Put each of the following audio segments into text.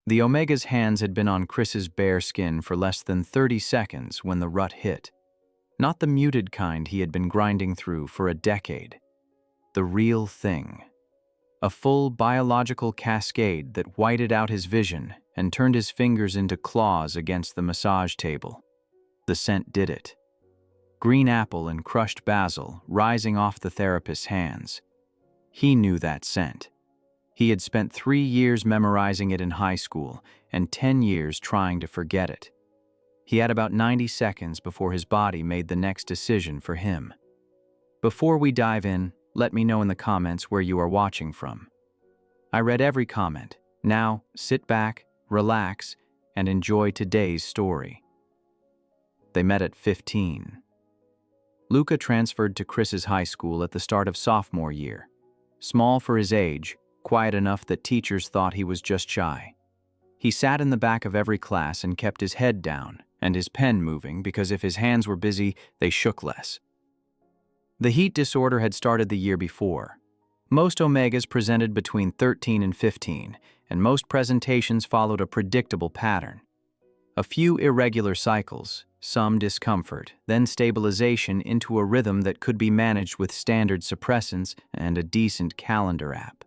The Omega's hands had been on Chris's bare skin for less than 30 seconds when the rut hit. Not the muted kind he had been grinding through for a decade. The real thing. A full biological cascade that whited out his vision and turned his fingers into claws against the massage table. The scent did it. Green apple and crushed basil rising off the therapist's hands. He knew that scent. He had spent 3 years memorizing it in high school and 10 years trying to forget it. He had about 90 seconds before his body made the next decision for him. Before we dive in, let me know in the comments where you are watching from. I read every comment. Now, sit back, relax, and enjoy today's story. They met at 15. Luca transferred to Chris's high school at the start of sophomore year. Small for his age, quiet enough that teachers thought he was just shy. He sat in the back of every class and kept his head down and his pen moving because if his hands were busy, they shook less. The heat disorder had started the year before. Most Omegas presented between 13 and 15, and most presentations followed a predictable pattern. A few irregular cycles, some discomfort, then stabilization into a rhythm that could be managed with standard suppressants and a decent calendar app.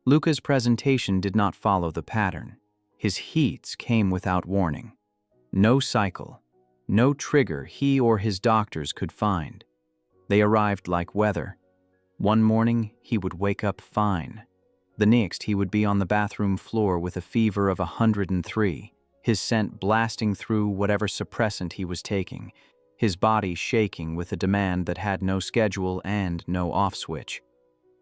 Luca's presentation did not follow the pattern. His heats came without warning. No cycle, no trigger he or his doctors could find. They arrived like weather. One morning, he would wake up fine. The next, he would be on the bathroom floor with a fever of 103, his scent blasting through whatever suppressant he was taking, his body shaking with a demand that had no schedule and no off switch.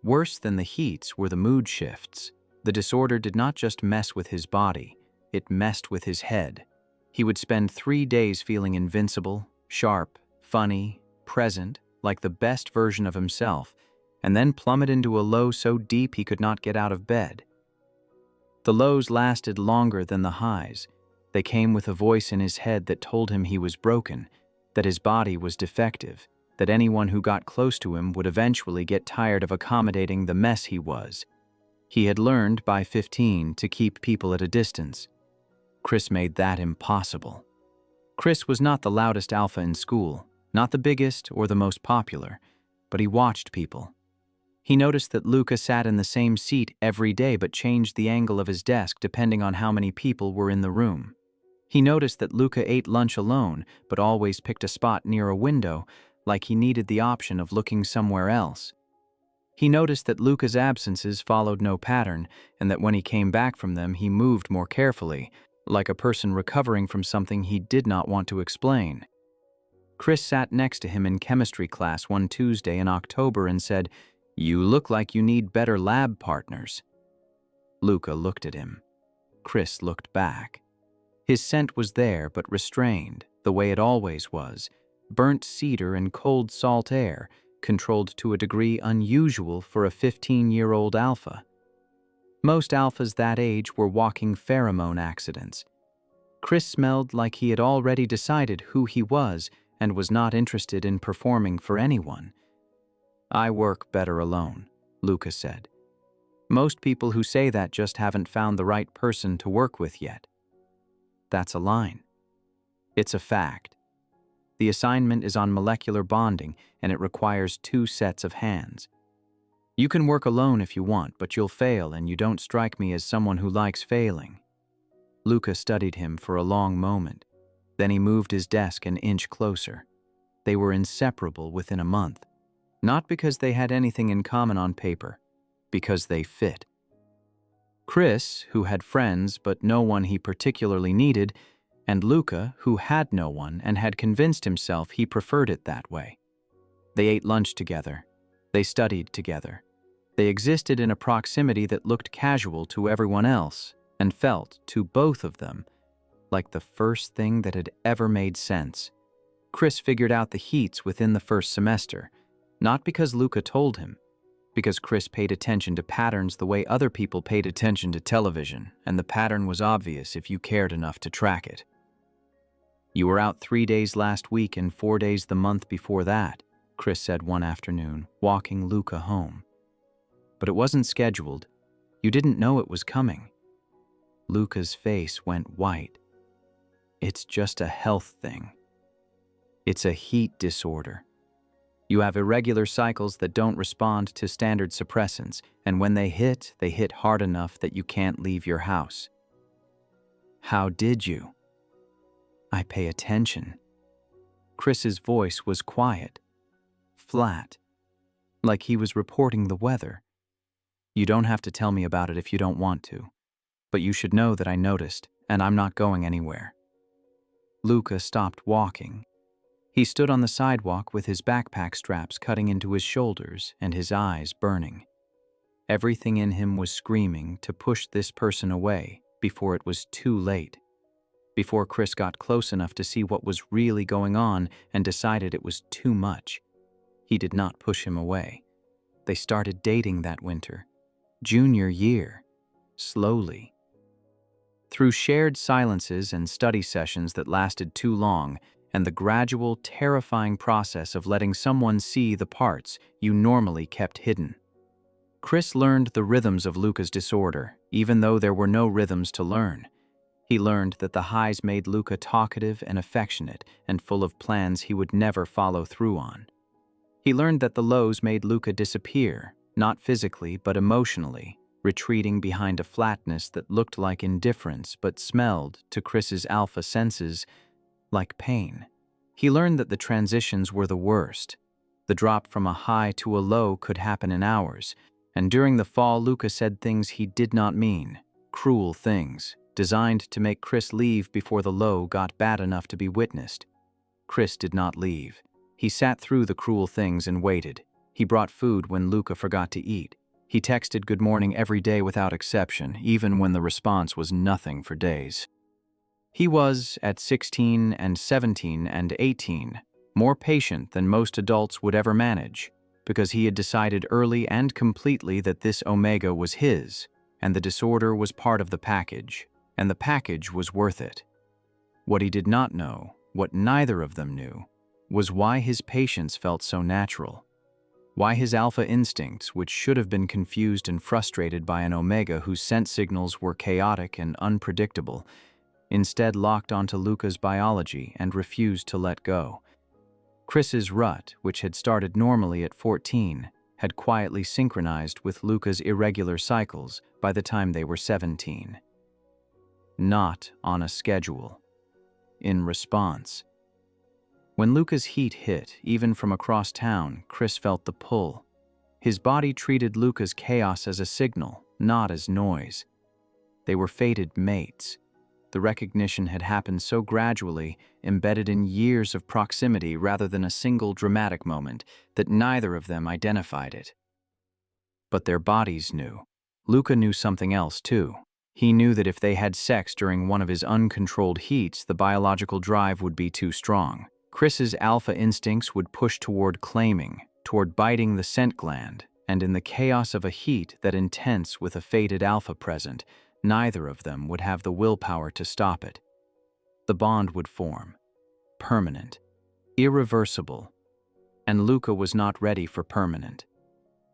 Worse than the heats were the mood shifts. The disorder did not just mess with his body, it messed with his head. He would spend 3 days feeling invincible, sharp, funny, present, like the best version of himself, and then plummet into a low so deep he could not get out of bed. The lows lasted longer than the highs. They came with a voice in his head that told him he was broken, that his body was defective, that anyone who got close to him would eventually get tired of accommodating the mess he was. He had learned by 15 to keep people at a distance. Chris made that impossible. Chris was not the loudest alpha in school, not the biggest or the most popular, but he watched people. He noticed that Luca sat in the same seat every day but changed the angle of his desk depending on how many people were in the room. He noticed that Luca ate lunch alone but always picked a spot near a window, like he needed the option of looking somewhere else. He noticed that Luca's absences followed no pattern and that when he came back from them he moved more carefully, like a person recovering from something he did not want to explain. Chris sat next to him in chemistry class one Tuesday in October and said, "You look like you need better lab partners." Luca looked at him. Chris looked back. His scent was there but restrained, the way it always was. Burnt cedar and cold salt air, controlled to a degree unusual for a 15-year-old alpha. Most alphas that age were walking pheromone accidents. Chris smelled like he had already decided who he was and was not interested in performing for anyone. "I work better alone," Luca said. "Most people who say that just haven't found the right person to work with yet." That's a line. It's a fact. The assignment is on molecular bonding, and it requires 2 sets of hands. You can work alone if you want, but you'll fail, and you don't strike me as someone who likes failing. Luca studied him for a long moment. Then he moved his desk an inch closer. They were inseparable within a month. Not because they had anything in common on paper, because they fit. Chris, who had friends but no one he particularly needed, and Luca, who had no one and had convinced himself he preferred it that way. They ate lunch together. They studied together. They existed in a proximity that looked casual to everyone else and felt, to both of them, like the first thing that had ever made sense. Chris figured out the heats within the first semester, not because Luca told him, because Chris paid attention to patterns the way other people paid attention to television, and the pattern was obvious if you cared enough to track it. "You were out 3 days last week and 4 days the month before that," Chris said one afternoon, walking Luca home. "But it wasn't scheduled. You didn't know it was coming." Luca's face went white. It's just a health thing. It's a heat disorder. You have irregular cycles that don't respond to standard suppressants, and when they hit hard enough that you can't leave your house. How did you? I pay attention. Chris's voice was quiet, flat, like he was reporting the weather. You don't have to tell me about it if you don't want to, but you should know that I noticed, and I'm not going anywhere. Luca stopped walking. He stood on the sidewalk with his backpack straps cutting into his shoulders and his eyes burning. Everything in him was screaming to push this person away before it was too late. Before Chris got close enough to see what was really going on and decided it was too much. He did not push him away. They started dating that winter. Junior year. Slowly. Through shared silences and study sessions that lasted too long, and the gradual, terrifying process of letting someone see the parts you normally kept hidden. Chris learned the rhythms of Luca's disorder, even though there were no rhythms to learn. He learned that the highs made Luca talkative and affectionate and full of plans he would never follow through on. He learned that the lows made Luca disappear, not physically but emotionally, retreating behind a flatness that looked like indifference but smelled, to Chris's alpha senses, like pain. He learned that the transitions were the worst. The drop from a high to a low could happen in hours, and during the fall Luca said things he did not mean, cruel things, designed to make Chris leave before the low got bad enough to be witnessed. Chris did not leave. He sat through the cruel things and waited. He brought food when Luca forgot to eat. He texted good morning every day without exception, even when the response was nothing for days. He was, at 16 and 17 and 18, more patient than most adults would ever manage, because he had decided early and completely that this omega was his, and the disorder was part of the package, and the package was worth it. What he did not know, what neither of them knew, was why his patience felt so natural. Why his alpha instincts, which should have been confused and frustrated by an omega whose scent signals were chaotic and unpredictable, instead locked onto Luca's biology and refused to let go. Chris's rut, which had started normally at 14, had quietly synchronized with Luca's irregular cycles by the time they were 17. Not on a schedule. In response. When Luca's heat hit, even from across town, Chris felt the pull. His body treated Luca's chaos as a signal, not as noise. They were fated mates. The recognition had happened so gradually, embedded in years of proximity rather than a single dramatic moment, that neither of them identified it. But their bodies knew. Luca knew something else too. He knew that if they had sex during one of his uncontrolled heats, the biological drive would be too strong. Chris's alpha instincts would push toward claiming, toward biting the scent gland, and in the chaos of a heat that intense with a fated alpha present, neither of them would have the willpower to stop it. The bond would form. Permanent. Irreversible. And Luca was not ready for permanent.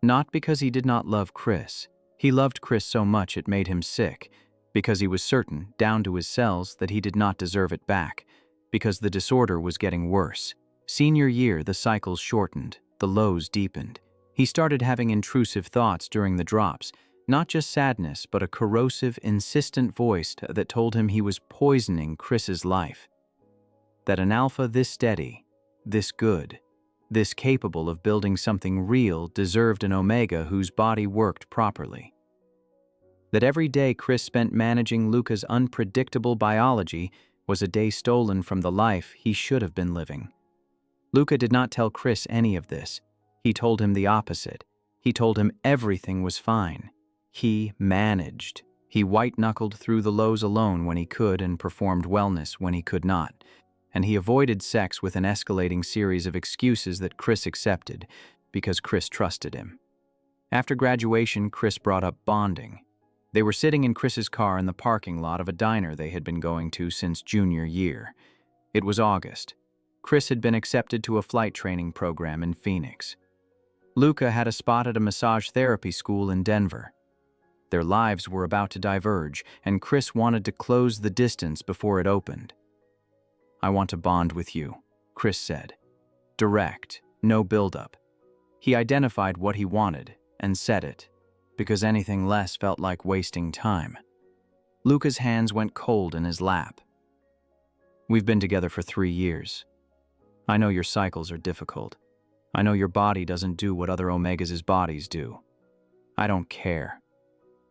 Not because he did not love Chris. He loved Chris so much it made him sick, because he was certain, down to his cells, that he did not deserve it back, because the disorder was getting worse. Senior year, the cycles shortened, the lows deepened. He started having intrusive thoughts during the drops, not just sadness, but a corrosive, insistent voice that told him he was poisoning Chris's life. That an alpha this steady, this good, this capable of building something real deserved an omega whose body worked properly. That every day Chris spent managing Luca's unpredictable biology was a day stolen from the life he should have been living. Luca did not tell Chris any of this. He told him the opposite. He told him everything was fine. He managed. He white-knuckled through the lows alone when he could and performed wellness when he could not. And he avoided sex with an escalating series of excuses that Chris accepted, because Chris trusted him. After graduation, Chris brought up bonding. They were sitting in Chris's car in the parking lot of a diner they had been going to since junior year. It was August. Chris had been accepted to a flight training program in Phoenix. Luca had a spot at a massage therapy school in Denver. Their lives were about to diverge, and Chris wanted to close the distance before it opened. "I want to bond with you," Chris said. Direct, no buildup. He identified what he wanted and said it, because anything less felt like wasting time. Luca's hands went cold in his lap. "We've been together for 3 years. I know your cycles are difficult. I know your body doesn't do what other Omegas' bodies do. I don't care.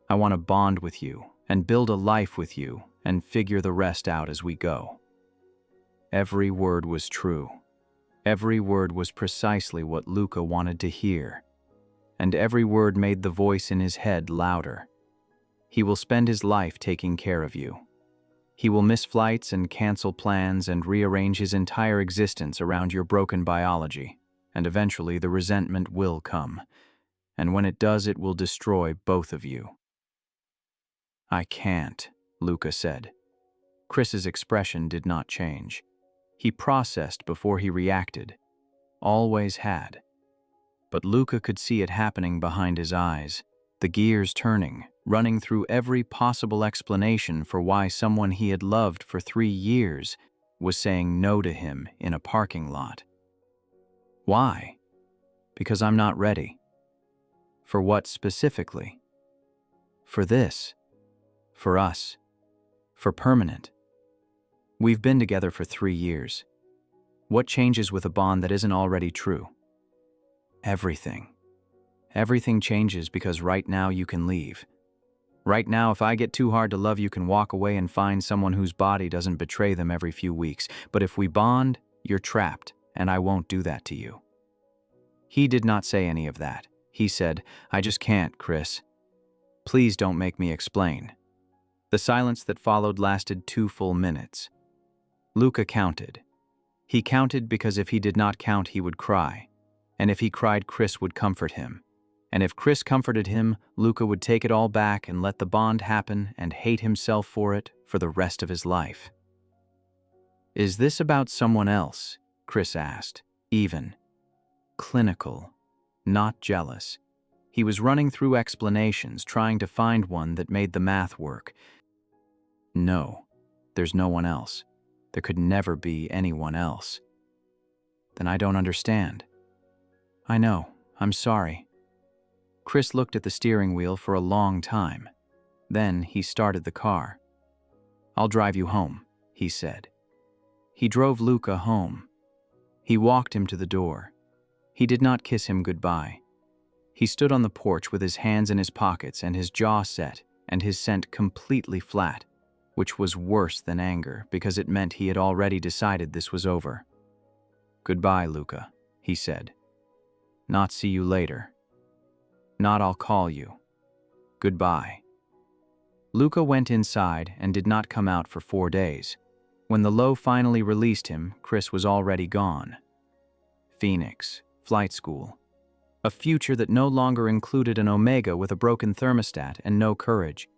I want to bond with you and build a life with you and figure the rest out as we go." Every word was true. Every word was precisely what Luca wanted to hear. And every word made the voice in his head louder. He will spend his life taking care of you. He will miss flights and cancel plans and rearrange his entire existence around your broken biology, and eventually the resentment will come. And when it does, it will destroy both of you. "I can't," Luca said. Chris's expression did not change. He processed before he reacted. Always had. But Luca could see it happening behind his eyes, the gears turning, running through every possible explanation for why someone he had loved for 3 years was saying no to him in a parking lot. "Why?" "Because I'm not ready." "For what specifically?" "For this. For us. For permanent. We've been together for 3 years. What changes with a bond that isn't already true?" "Everything. Everything changes because right now you can leave. Right now, if I get too hard to love, you can walk away and find someone whose body doesn't betray them every few weeks. But if we bond, you're trapped, and I won't do that to you." He did not say any of that. He said, "I just can't, Chris. Please don't make me explain." The silence that followed lasted 2 full minutes. Luca counted. He counted because if he did not count, he would cry. And if he cried, Chris would comfort him. And if Chris comforted him, Luca would take it all back and let the bond happen and hate himself for it for the rest of his life. "Is this about someone else?" Chris asked, even. Clinical, not jealous. He was running through explanations, trying to find one that made the math work. "No, there's no one else. There could never be anyone else." "Then I don't understand." "I know. I'm sorry." Chris looked at the steering wheel for a long time. Then he started the car. "I'll drive you home," he said. He drove Luca home. He walked him to the door. He did not kiss him goodbye. He stood on the porch with his hands in his pockets and his jaw set and his scent completely flat, which was worse than anger because it meant he had already decided this was over. "Goodbye, Luca," he said. "Not see you later. Not I'll call you. Goodbye." Luca went inside and did not come out for 4 days. When the low finally released him, Chris was already gone. Phoenix, flight school. A future that no longer included an Omega with a broken thermostat and no courage.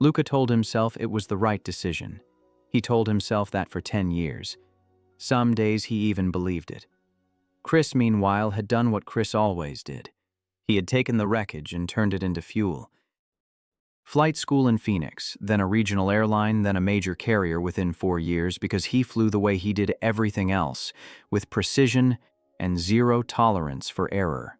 Luca told himself it was the right decision. He told himself that for 10 years. Some days he even believed it. Chris, meanwhile, had done what Chris always did. He had taken the wreckage and turned it into fuel. Flight school in Phoenix, then a regional airline, then a major carrier within 4 years because he flew the way he did everything else, with precision and zero tolerance for error.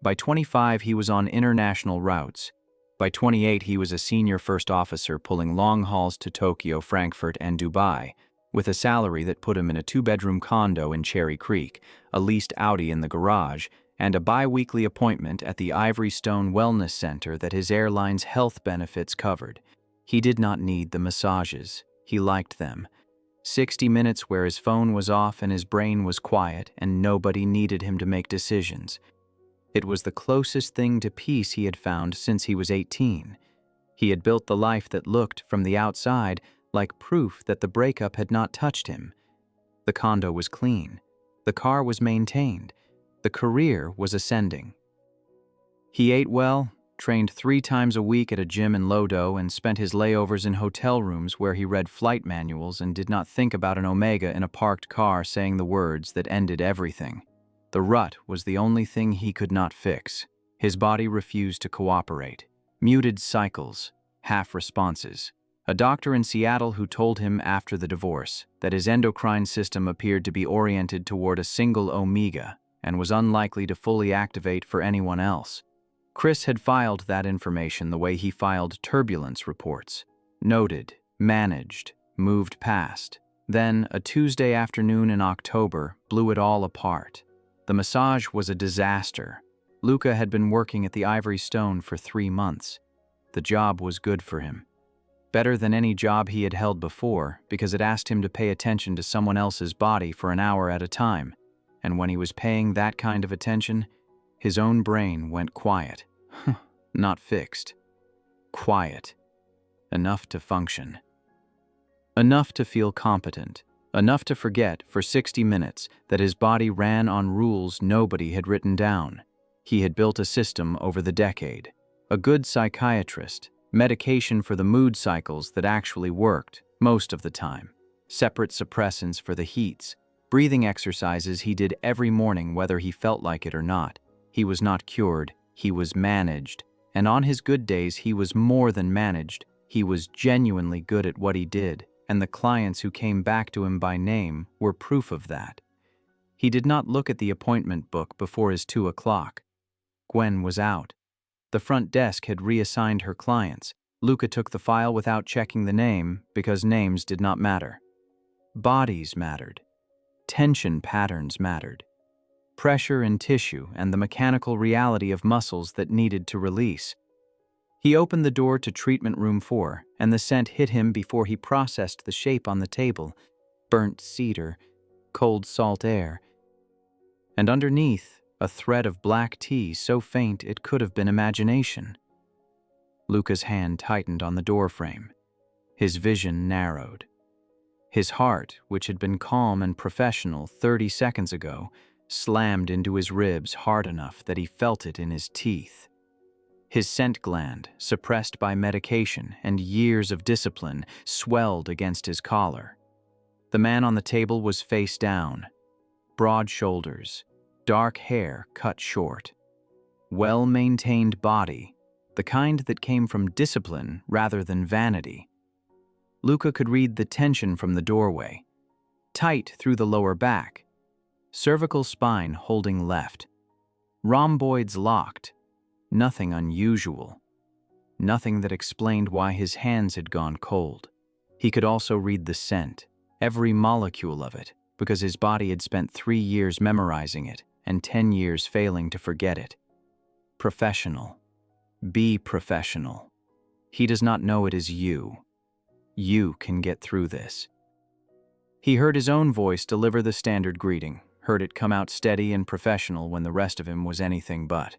By 25, he was on international routes. By 28, he was a senior first officer pulling long hauls to Tokyo, Frankfurt, and Dubai, with a salary that put him in a 2-bedroom condo in Cherry Creek, a leased Audi in the garage, and a bi-weekly appointment at the Ivory Stone Wellness Center that his airline's health benefits covered. He did not need the massages. He liked them. 60 minutes where his phone was off and his brain was quiet and nobody needed him to make decisions. It was the closest thing to peace he had found since he was 18. He had built the life that looked, from the outside, like proof that the breakup had not touched him. The condo was clean. The car was maintained. The career was ascending. He ate well, trained 3 times a week at a gym in Lodo, and spent his layovers in hotel rooms where he read flight manuals and did not think about an Omega in a parked car saying the words that ended everything. The rut was the only thing he could not fix. His body refused to cooperate. Muted cycles, half responses. A doctor in Seattle who told him after the divorce that his endocrine system appeared to be oriented toward a single omega and was unlikely to fully activate for anyone else. Chris had filed that information the way he filed turbulence reports. Noted, managed, moved past. Then, a Tuesday afternoon in October blew it all apart. The massage was a disaster. Luca had been working at the Ivory Stone for 3 months. The job was good for him. Better than any job he had held before, because it asked him to pay attention to someone else's body for an hour at a time. And when he was paying that kind of attention, his own brain went quiet. Not fixed. Quiet. Enough to function. Enough to feel competent. Enough to forget for 60 minutes that his body ran on rules nobody had written down. He had built a system over the decade. A good psychiatrist. Medication for the mood cycles that actually worked, most of the time. Separate suppressants for the heats. Breathing exercises he did every morning whether he felt like it or not. He was not cured, he was managed. And on his good days he was more than managed. He was genuinely good at what he did, and the clients who came back to him by name were proof of that. He did not look at the appointment book before his 2 o'clock. Gwen was out. The front desk had reassigned her clients. Luca took the file without checking the name because names did not matter. Bodies mattered. Tension patterns mattered. Pressure in tissue and the mechanical reality of muscles that needed to release. He opened the door to treatment room 4, and the scent hit him before he processed the shape on the table. Burnt cedar, cold salt air. And underneath, a thread of black tea so faint it could have been imagination. Luca's hand tightened on the doorframe. His vision narrowed. His heart, which had been calm and professional 30 seconds ago, slammed into his ribs hard enough that he felt it in his teeth. His scent gland, suppressed by medication and years of discipline, swelled against his collar. The man on the table was face down. Broad shoulders, dark hair cut short. Well-maintained body, the kind that came from discipline rather than vanity. Luca could read the tension from the doorway. Tight through the lower back. Cervical spine holding left. Rhomboids locked. Nothing unusual. Nothing that explained why his hands had gone cold. He could also read the scent, every molecule of it, because his body had spent 3 years memorizing it and 10 years failing to forget it. Professional. Be professional. He does not know it is you. You can get through this. He heard his own voice deliver the standard greeting, heard it come out steady and professional when the rest of him was anything but.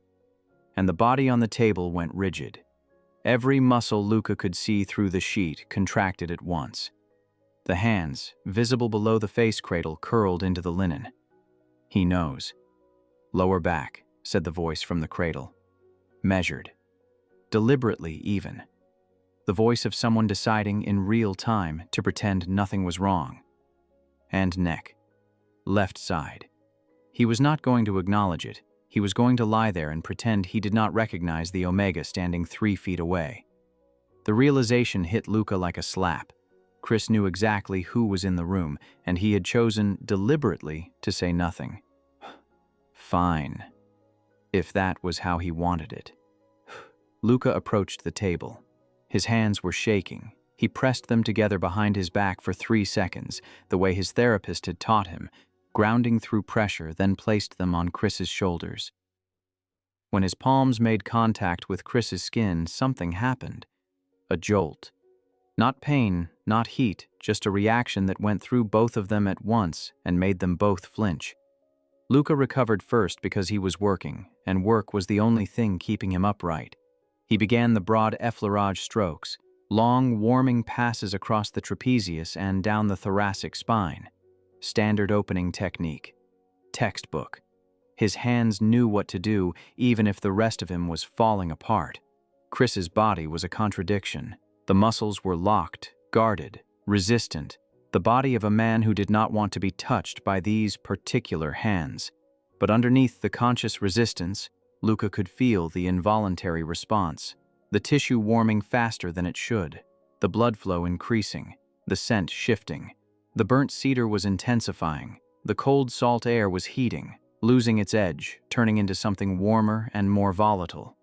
And the body on the table went rigid. Every muscle Luca could see through the sheet contracted at once. The hands, visible below the face cradle, curled into the linen. He knows. Lower back, said the voice from the cradle. Measured. Deliberately even. The voice of someone deciding in real time to pretend nothing was wrong. And neck. Left side. He was not going to acknowledge it. He was going to lie there and pretend he did not recognize the Omega standing 3 feet away. The realization hit Luca like a slap. Chris knew exactly who was in the room, and he had chosen deliberately to say nothing. Fine. If that was how he wanted it. Luca approached the table. His hands were shaking. He pressed them together behind his back for 3 seconds, the way his therapist had taught him, grounding through pressure, then placed them on Chris's shoulders. When his palms made contact with Chris's skin, something happened. A jolt. Not pain, not heat, just a reaction that went through both of them at once and made them both flinch. Luca recovered first because he was working, and work was the only thing keeping him upright. He began the broad effleurage strokes, long, warming passes across the trapezius and down the thoracic spine. Standard opening technique. Textbook. His hands knew what to do, even if the rest of him was falling apart. Chris's body was a contradiction. The muscles were locked, guarded, resistant. The body of a man who did not want to be touched by these particular hands. But underneath the conscious resistance, Luca could feel the involuntary response. the tissue warming faster than it should, the blood flow increasing, the scent shifting. The burnt cedar was intensifying, the cold salt air was heating, losing its edge, turning into something warmer and more volatile.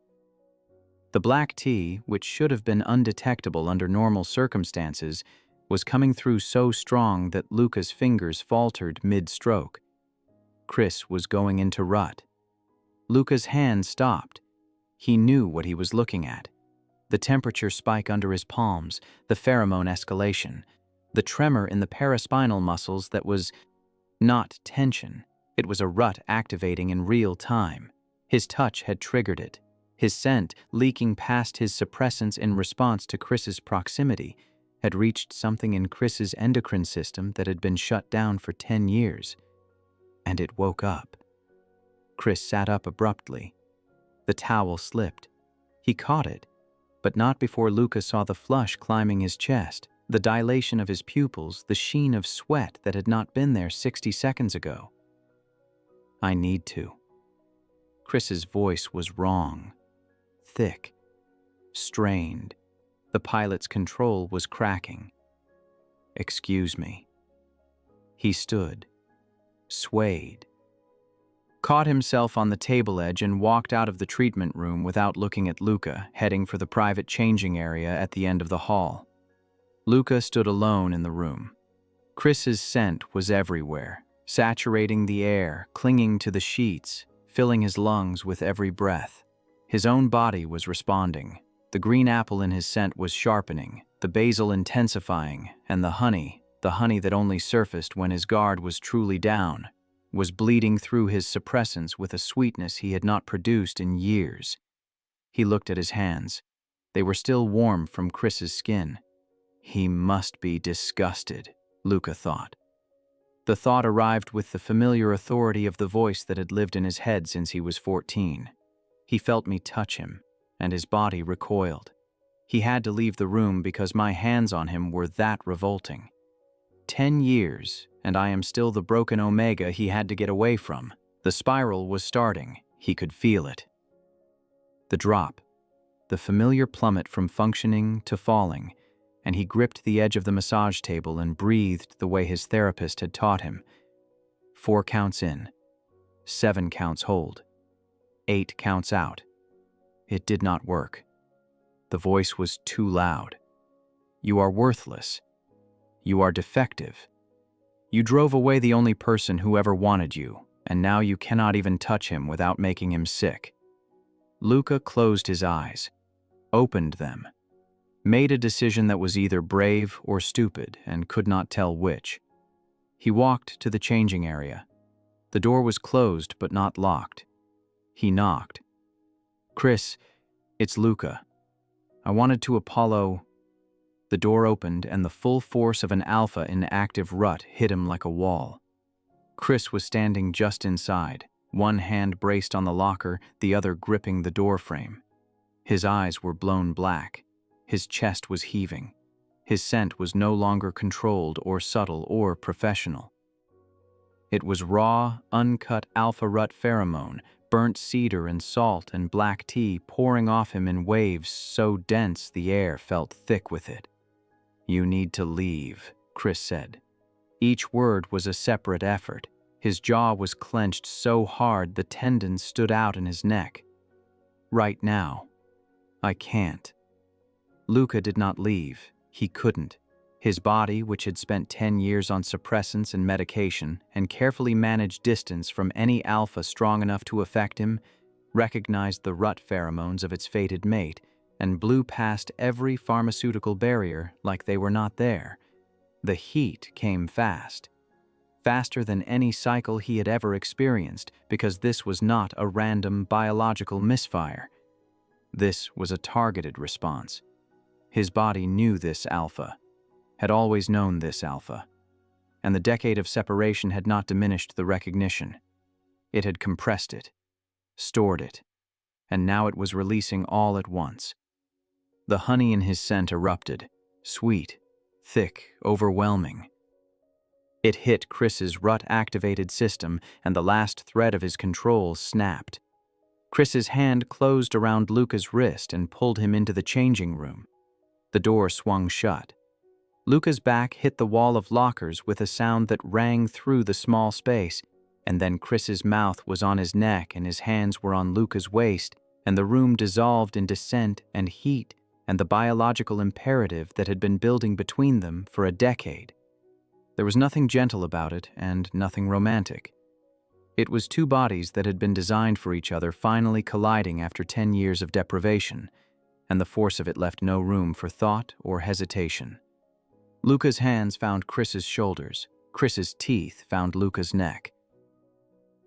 The black tea, which should have been undetectable under normal circumstances, was coming through so strong that Luca's fingers faltered mid-stroke. Chris was going into rut. Luca's hand stopped. He knew what he was looking at. The temperature spike under his palms, the pheromone escalation, the tremor in the paraspinal muscles that was not tension. It was a rut activating in real time. His touch had triggered it. His scent, leaking past his suppressants in response to Chris's proximity, had reached something in Chris's endocrine system that had been shut down for 10 years. And it woke up. Chris sat up abruptly. The towel slipped. He caught it, but not before Luca saw the flush climbing his chest, the dilation of his pupils, the sheen of sweat that had not been there 60 seconds ago. "I need to." Chris's voice was wrong. Thick, strained. The pilot's control was cracking. "Excuse me." He stood, swayed, caught himself on the table edge and walked out of the treatment room without looking at Luca, heading for the private changing area at the end of the hall. Luca stood alone in the room. Chris's scent was everywhere, saturating the air, clinging to the sheets, filling his lungs with every breath. His own body was responding. The green apple in his scent was sharpening, the basil intensifying, and the honey that only surfaced when his guard was truly down, was bleeding through his suppressants with a sweetness he had not produced in years. He looked at his hands. They were still warm from Chris's skin. He must be disgusted, Luca thought. The thought arrived with the familiar authority of the voice that had lived in his head since he was 14. He felt me touch him, and his body recoiled. He had to leave the room because my hands on him were that revolting. 10 years, and I am still the broken omega he had to get away from. The spiral was starting. He could feel it. The drop, the familiar plummet from functioning to falling, and he gripped the edge of the massage table and breathed the way his therapist had taught him. 4 counts in, 7 counts hold, 8 counts out. It did not work. The voice was too loud. "You are worthless. You are defective. You drove away the only person who ever wanted you, and now you cannot even touch him without making him sick." Luca closed his eyes, opened them, made a decision that was either brave or stupid and could not tell which. He walked to the changing area. The door was closed but not locked. He knocked. "Chris, it's Luca. I wanted to Apollo." The door opened and the full force of an alpha in active rut hit him like a wall. Chris was standing just inside, one hand braced on the locker, the other gripping the door frame. His eyes were blown black. His chest was heaving. His scent was no longer controlled or subtle or professional. It was raw, uncut alpha rut pheromone, burnt cedar and salt and black tea pouring off him in waves so dense the air felt thick with it. "You need to leave," Chris said. Each word was a separate effort. His jaw was clenched so hard the tendons stood out in his neck. "Right now. I can't." Luca did not leave. He couldn't. His body, which had spent 10 years on suppressants and medication and carefully managed distance from any alpha strong enough to affect him, recognized the rut pheromones of its fated mate and blew past every pharmaceutical barrier like they were not there. The heat came fast. Faster than any cycle he had ever experienced, because this was not a random biological misfire. This was a targeted response. His body knew this alpha, had always known this alpha, and the decade of separation had not diminished the recognition. It had compressed it, stored it, and now it was releasing all at once. The honey in his scent erupted, sweet, thick, overwhelming. It hit Chris's rut-activated system, and the last thread of his control snapped. Chris's hand closed around Luca's wrist and pulled him into the changing room. The door swung shut. Luca's back hit the wall of lockers with a sound that rang through the small space, and then Chris's mouth was on his neck and his hands were on Luca's waist, and the room dissolved into scent and heat and the biological imperative that had been building between them for a decade. There was nothing gentle about it and nothing romantic. It was two bodies that had been designed for each other finally colliding after 10 years of deprivation, and the force of it left no room for thought or hesitation. Luca's hands found Chris's shoulders. Chris's teeth found Luca's neck.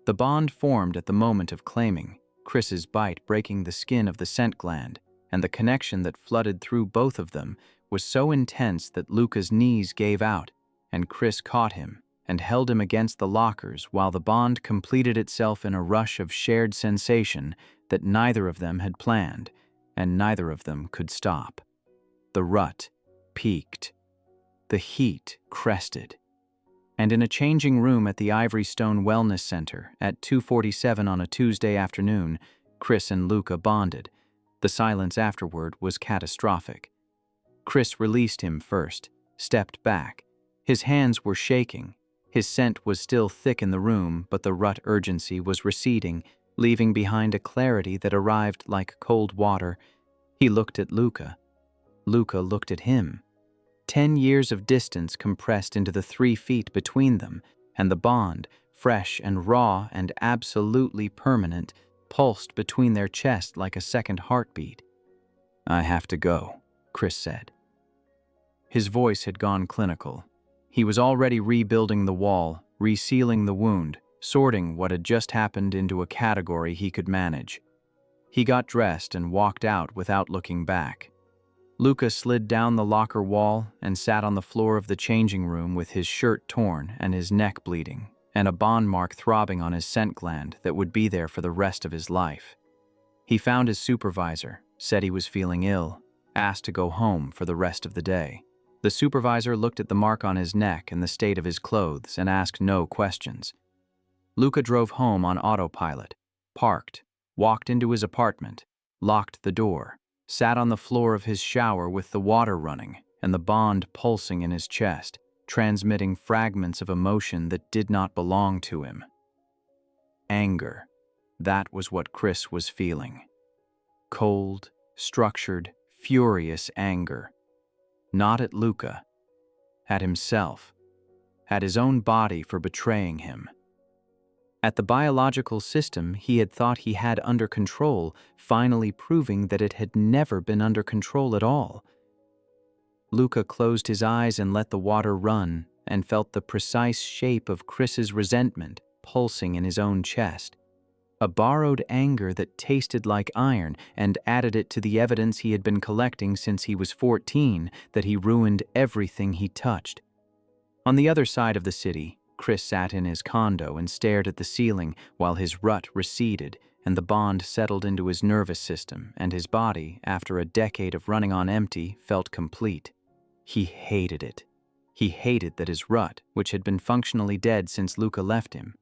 The bond formed at the moment of claiming, Chris's bite breaking the skin of the scent gland, and the connection that flooded through both of them was so intense that Luca's knees gave out, and Chris caught him and held him against the lockers while the bond completed itself in a rush of shared sensation that neither of them had planned, and neither of them could stop. The rut peaked. The heat crested. And in a changing room at the Ivory Stone Wellness Center at 2:47 on a Tuesday afternoon, Chris and Luca bonded. The silence afterward was catastrophic. Chris released him first, stepped back. His hands were shaking. His scent was still thick in the room, but the rut urgency was receding, leaving behind a clarity that arrived like cold water. He looked at Luca. Luca looked at him. 10 years of distance compressed into the 3 feet between them, and the bond, fresh and raw and absolutely permanent, pulsed between their chests like a second heartbeat. "I have to go," Chris said. His voice had gone clinical. He was already rebuilding the wall, resealing the wound, sorting what had just happened into a category he could manage. He got dressed and walked out without looking back. Luca slid down the locker wall and sat on the floor of the changing room with his shirt torn and his neck bleeding, and a bond mark throbbing on his scent gland that would be there for the rest of his life. He found his supervisor, said he was feeling ill, asked to go home for the rest of the day. The supervisor looked at the mark on his neck and the state of his clothes and asked no questions. Luca drove home on autopilot, parked, walked into his apartment, locked the door, sat on the floor of his shower with the water running and the bond pulsing in his chest, transmitting fragments of emotion that did not belong to him. Anger. That was what Chris was feeling. Cold, structured, furious anger. Not at Luca, at himself, at his own body for betraying him. At the biological system he had thought he had under control, finally proving that it had never been under control at all. Luca closed his eyes and let the water run, and felt the precise shape of Chris's resentment pulsing in his own chest. A borrowed anger that tasted like iron and added it to the evidence he had been collecting since he was 14 that he ruined everything he touched. On the other side of the city, Chris sat in his condo and stared at the ceiling while his rut receded and the bond settled into his nervous system, and his body, after a decade of running on empty, felt complete. He hated it. He hated that his rut, which had been functionally dead since Luca left him,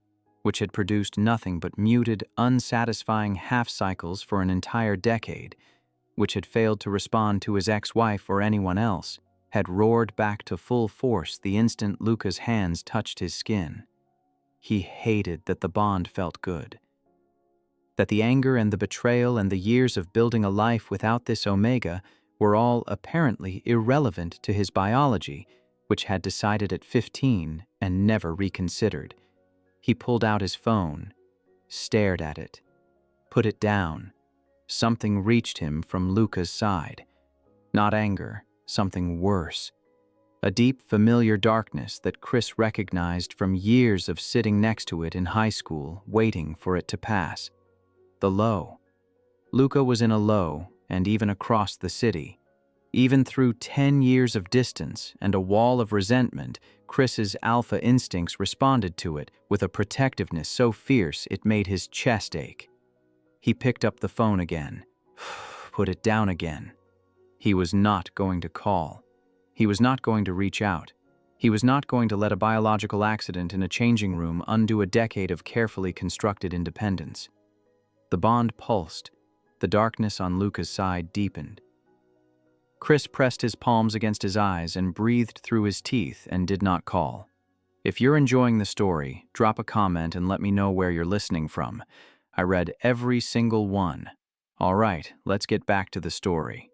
which had produced nothing but muted, unsatisfying half-cycles for an entire decade, which had failed to respond to his ex-wife or anyone else, had roared back to full force the instant Luca's hands touched his skin. He hated that the bond felt good. That the anger and the betrayal and the years of building a life without this Omega were all apparently irrelevant to his biology, which had decided at 15 and never reconsidered. He pulled out his phone, stared at it, put it down. Something reached him from Luca's side. Not anger, something worse. A deep, familiar darkness that Chris recognized from years of sitting next to it in high school, waiting for it to pass. The low. Luca was in a low, and even across the city. Even through 10 years of distance and a wall of resentment, Chris's alpha instincts responded to it with a protectiveness so fierce it made his chest ache. He picked up the phone again, put it down again. He was not going to call. He was not going to reach out. He was not going to let a biological accident in a changing room undo a decade of carefully constructed independence. The bond pulsed. The darkness on Luca's side deepened. Chris pressed his palms against his eyes and breathed through his teeth and did not call. If you're enjoying the story, drop a comment and let me know where you're listening from. I read every single one. All right, let's get back to the story.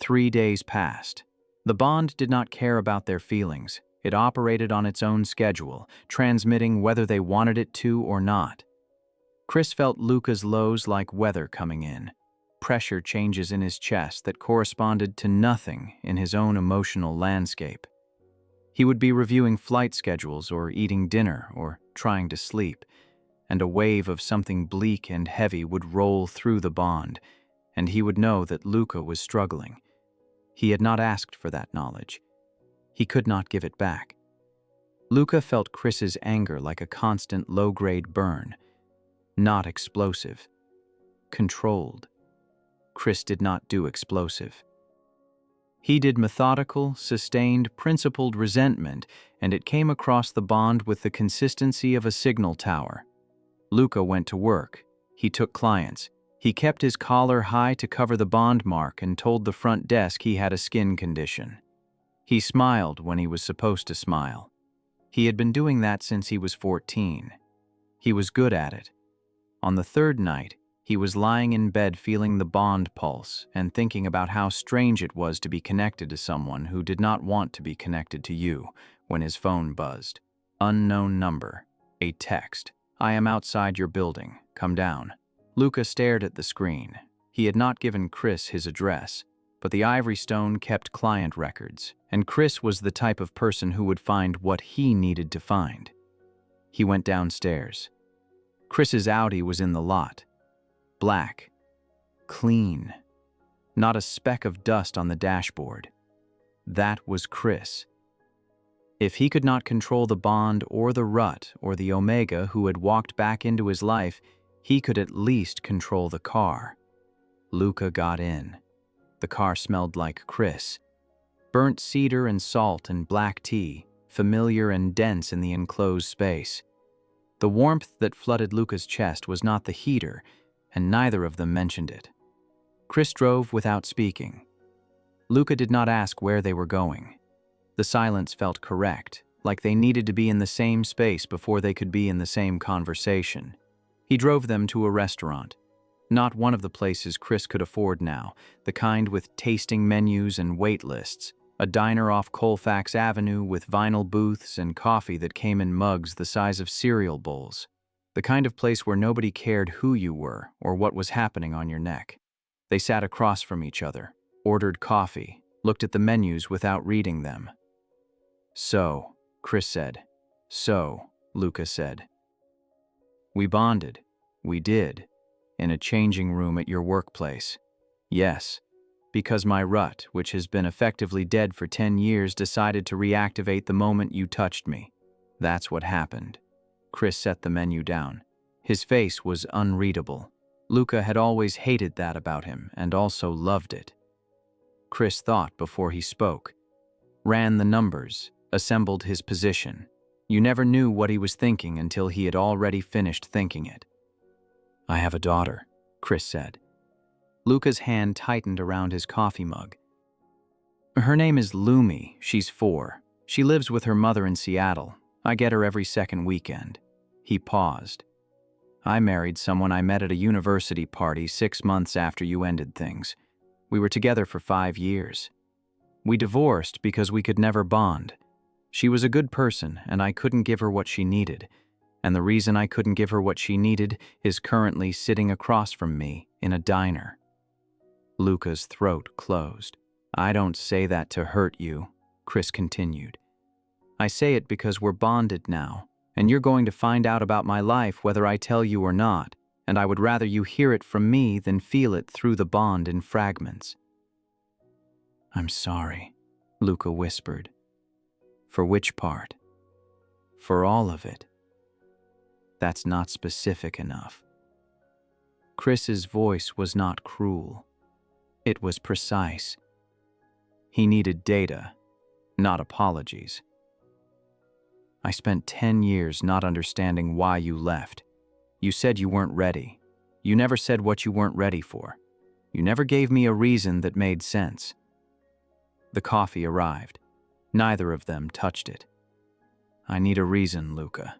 3 days passed. The bond did not care about their feelings. It operated on its own schedule, transmitting whether they wanted it to or not. Chris felt Luca's lows like weather coming in. Pressure changes in his chest that corresponded to nothing in his own emotional landscape. He would be reviewing flight schedules or eating dinner or trying to sleep, and a wave of something bleak and heavy would roll through the bond, and he would know that Luca was struggling. He had not asked for that knowledge. He could not give it back. Luca felt Chris's anger like a constant low-grade burn, not explosive, controlled. Chris did not do explosive. He did methodical, sustained, principled resentment, and it came across the bond with the consistency of a signal tower. Luca went to work. He took clients. He kept his collar high to cover the bond mark and told the front desk he had a skin condition. He smiled when he was supposed to smile. He had been doing that since he was 14. He was good at it. On the third night, he was lying in bed feeling the bond pulse and thinking about how strange it was to be connected to someone who did not want to be connected to you when his phone buzzed. Unknown number. A text. I am outside your building. Come down. Luca stared at the screen. He had not given Chris his address, but the Ivory Stone kept client records, and Chris was the type of person who would find what he needed to find. He went downstairs. Chris's Audi was in the lot. Black. Clean. Not a speck of dust on the dashboard. That was Chris. If he could not control the bond or the rut or the Omega who had walked back into his life, he could at least control the car. Luca got in. The car smelled like Chris. Burnt cedar and salt and black tea, familiar and dense in the enclosed space. The warmth that flooded Luca's chest was not the heater, and neither of them mentioned it. Chris drove without speaking. Luca did not ask where they were going. The silence felt correct, like they needed to be in the same space before they could be in the same conversation. He drove them to a restaurant. Not one of the places Chris could afford now, the kind with tasting menus and wait lists, a diner off Colfax Avenue with vinyl booths and coffee that came in mugs the size of cereal bowls. The kind of place where nobody cared who you were or what was happening on your neck. They sat across from each other, ordered coffee, looked at the menus without reading them. So, Chris said. So, Luca said. We bonded. We did. In a changing room at your workplace. Yes, because my rut, which has been effectively dead for 10 years, decided to reactivate the moment you touched me. That's what happened. Chris set the menu down. His face was unreadable. Luca had always hated that about him and also loved it. Chris thought before he spoke, ran the numbers, assembled his position. You never knew what he was thinking until he had already finished thinking it. I have a daughter, Chris said. Luca's hand tightened around his coffee mug. Her name is Lumi. She's 4. She lives with her mother in Seattle. I get her every second weekend. He paused. I married someone I met at a university party 6 months after you ended things. We were together for 5 years. We divorced because we could never bond. She was a good person, and I couldn't give her what she needed. And the reason I couldn't give her what she needed is currently sitting across from me in a diner. Luca's throat closed. I don't say that to hurt you, Chris continued. I say it because we're bonded now, and you're going to find out about my life whether I tell you or not, and I would rather you hear it from me than feel it through the bond in fragments. I'm sorry, Luca whispered. For which part? For all of it. That's not specific enough. Chris's voice was not cruel. It was precise. He needed data, not apologies. I spent 10 years not understanding why you left. You said you weren't ready. You never said what you weren't ready for. You never gave me a reason that made sense." The coffee arrived. Neither of them touched it. "I need a reason, Luca.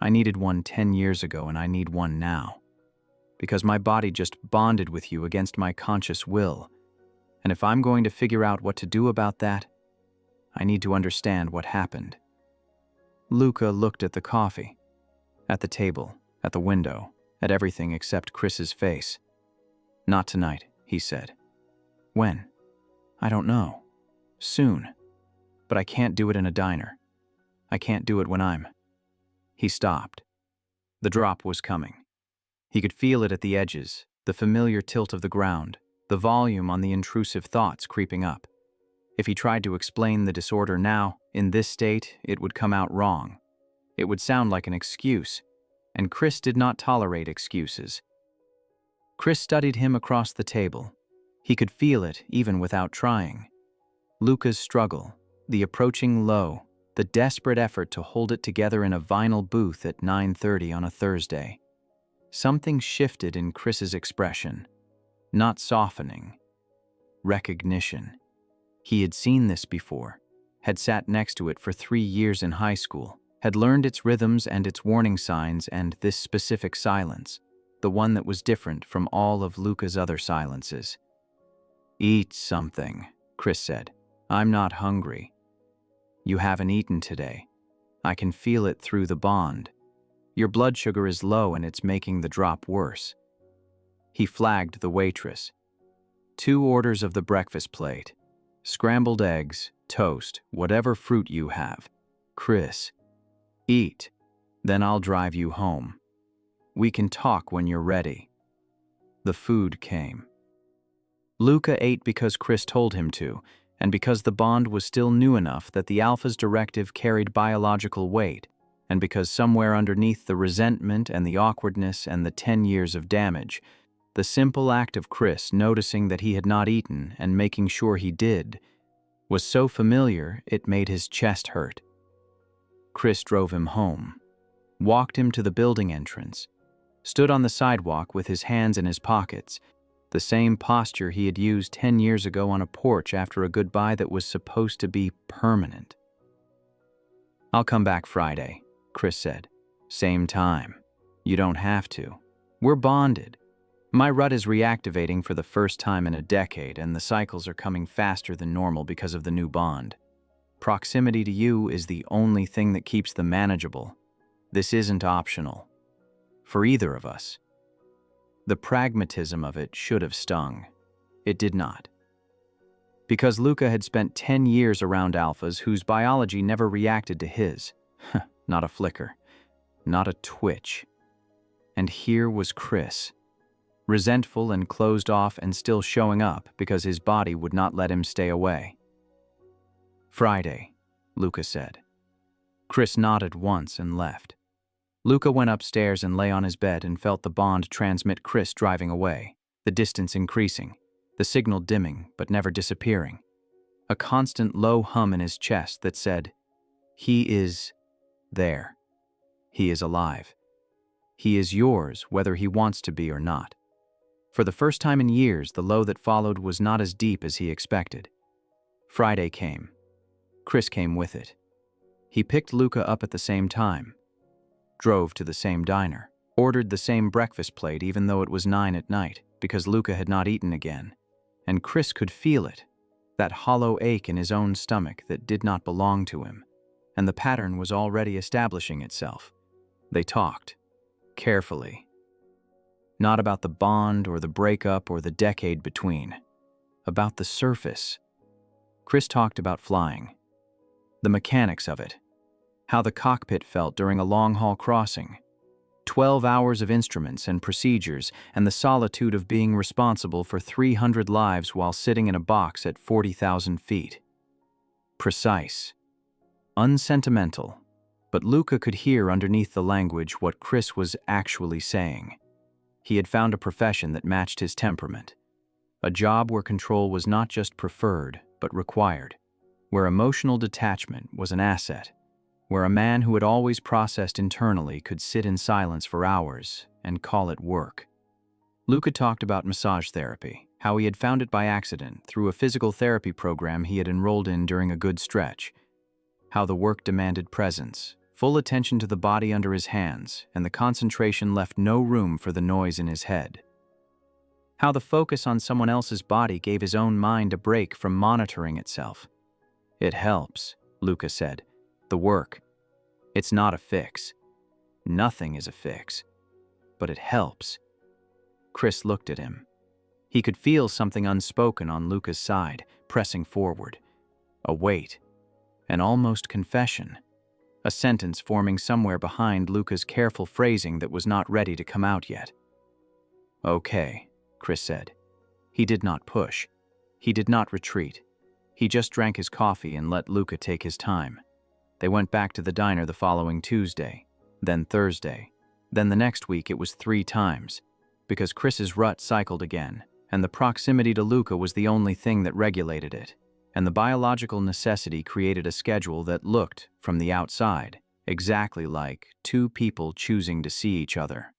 I needed one 10 years ago and I need one now. Because my body just bonded with you against my conscious will. And if I'm going to figure out what to do about that, I need to understand what happened." Luca looked at the coffee, at the table, at the window, at everything except Chris's face. "Not tonight," he said. "When?" "I don't know. Soon. But I can't do it in a diner. I can't do it when I'm—" He stopped. The drop was coming. He could feel it at the edges, the familiar tilt of the ground, the volume on the intrusive thoughts creeping up. If he tried to explain the disorder now, in this state, it would come out wrong. It would sound like an excuse, and Chris did not tolerate excuses. Chris studied him across the table. He could feel it even without trying. Luca's struggle, the approaching low, the desperate effort to hold it together in a vinyl booth at 9:30 on a Thursday. Something shifted in Chris's expression. Not softening. Recognition. He had seen this before, had sat next to it for 3 years in high school, had learned its rhythms and its warning signs and this specific silence, the one that was different from all of Luca's other silences. "Eat something," Chris said. "I'm not hungry." "You haven't eaten today. I can feel it through the bond. Your blood sugar is low and it's making the drop worse." He flagged the waitress. 2 orders of the breakfast plate. Scrambled eggs, toast, whatever fruit you have. Chris, eat. Then I'll drive you home. We can talk when you're ready." The food came. Luca ate because Chris told him to, and because the bond was still new enough that the alpha's directive carried biological weight, and because somewhere underneath the resentment and the awkwardness and the 10 years of damage, the simple act of Chris noticing that he had not eaten and making sure he did was so familiar it made his chest hurt. Chris drove him home, walked him to the building entrance, stood on the sidewalk with his hands in his pockets, the same posture he had used 10 years ago on a porch after a goodbye that was supposed to be permanent. "I'll come back Friday," Chris said. "Same time. You don't have to. We're bonded. My rut is reactivating for the first time in a decade, and the cycles are coming faster than normal because of the new bond. Proximity to you is the only thing that keeps them manageable. This isn't optional. For either of us." The pragmatism of it should have stung. It did not. Because Luca had spent 10 years around alphas whose biology never reacted to his. Not a flicker. Not a twitch. And here was Chris, resentful and closed off and still showing up because his body would not let him stay away. "Friday," Luca said. Chris nodded once and left. Luca went upstairs and lay on his bed and felt the bond transmit Chris driving away, the distance increasing, the signal dimming but never disappearing. A constant low hum in his chest that said, "He is there. He is alive. He is yours whether he wants to be or not." For the first time in years, the low that followed was not as deep as he expected. Friday came. Chris came with it. He picked Luca up at the same time, drove to the same diner, ordered the same breakfast plate even though it was 9 at night, because Luca had not eaten again. And Chris could feel it, that hollow ache in his own stomach that did not belong to him, and the pattern was already establishing itself. They talked, carefully. Not about the bond or the breakup or the decade between. About the surface. Chris talked about flying. The mechanics of it. How the cockpit felt during a long-haul crossing. 12 hours of instruments and procedures and the solitude of being responsible for 300 lives while sitting in a box at 40,000 feet. Precise. Unsentimental. But Luca could hear underneath the language what Chris was actually saying. He had found a profession that matched his temperament. A job where control was not just preferred, but required. Where emotional detachment was an asset. Where a man who had always processed internally could sit in silence for hours and call it work. Luca talked about massage therapy, how he had found it by accident through a physical therapy program he had enrolled in during a good stretch, how the work demanded presence, full attention to the body under his hands, and the concentration left no room for the noise in his head. How the focus on someone else's body gave his own mind a break from monitoring itself. It helps, Luca said. The work. It's not a fix. Nothing is a fix. But it helps. Chris looked at him. He could feel something unspoken on Luca's side, pressing forward. A weight. An almost confession. A sentence forming somewhere behind Luca's careful phrasing that was not ready to come out yet. Okay, Chris said. He did not push. He did not retreat. He just drank his coffee and let Luca take his time. They went back to the diner the following Tuesday, then Thursday. Then the next week it was 3 times, because Chris's rut cycled again, and the proximity to Luca was the only thing that regulated it, and the biological necessity created a schedule that looked, from the outside, exactly like 2 people choosing to see each other.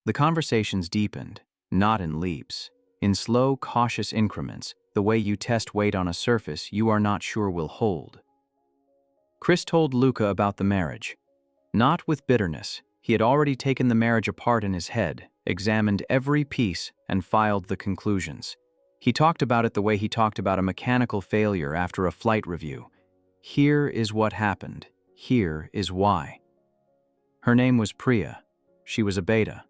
The conversations deepened, not in leaps, in slow, cautious increments, the way you test weight on a surface you are not sure will hold. Chris told Luca about the marriage. Not with bitterness. He had already taken the marriage apart in his head, examined every piece, and filed the conclusions. He talked about it the way he talked about a mechanical failure after a flight review. Here is what happened. Here is why. Her name was Priya. She was a beta.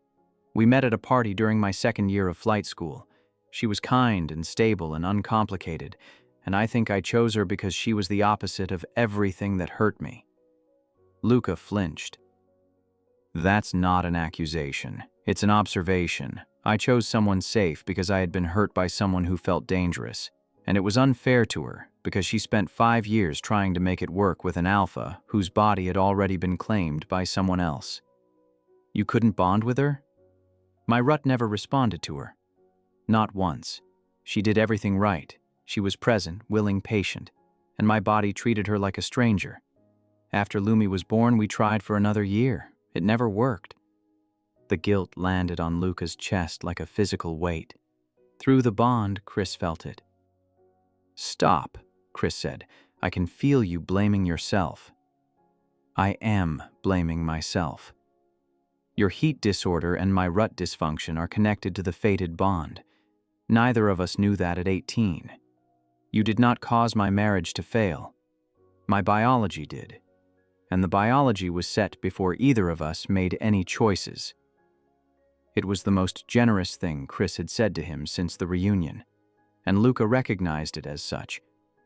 We met at a party during my 2nd year of flight school. She was kind and stable and uncomplicated, and I think I chose her because she was the opposite of everything that hurt me. Luca flinched. That's not an accusation. It's an observation. I chose someone safe because I had been hurt by someone who felt dangerous, and it was unfair to her because she spent 5 years trying to make it work with an alpha whose body had already been claimed by someone else. You couldn't bond with her? My rut never responded to her. Not once. She did everything right. She was present, willing, patient, and my body treated her like a stranger. After Lumi was born, we tried for another year. It never worked. The guilt landed on Luca's chest like a physical weight. Through the bond, Chris felt it. Stop, Chris said. I can feel you blaming yourself. I am blaming myself. Your heat disorder and my rut dysfunction are connected to the fated bond. Neither of us knew that at 18. You did not cause my marriage to fail. My biology did. And the biology was set before either of us made any choices. It was the most generous thing Chris had said to him since the reunion, and Luca recognized it as such,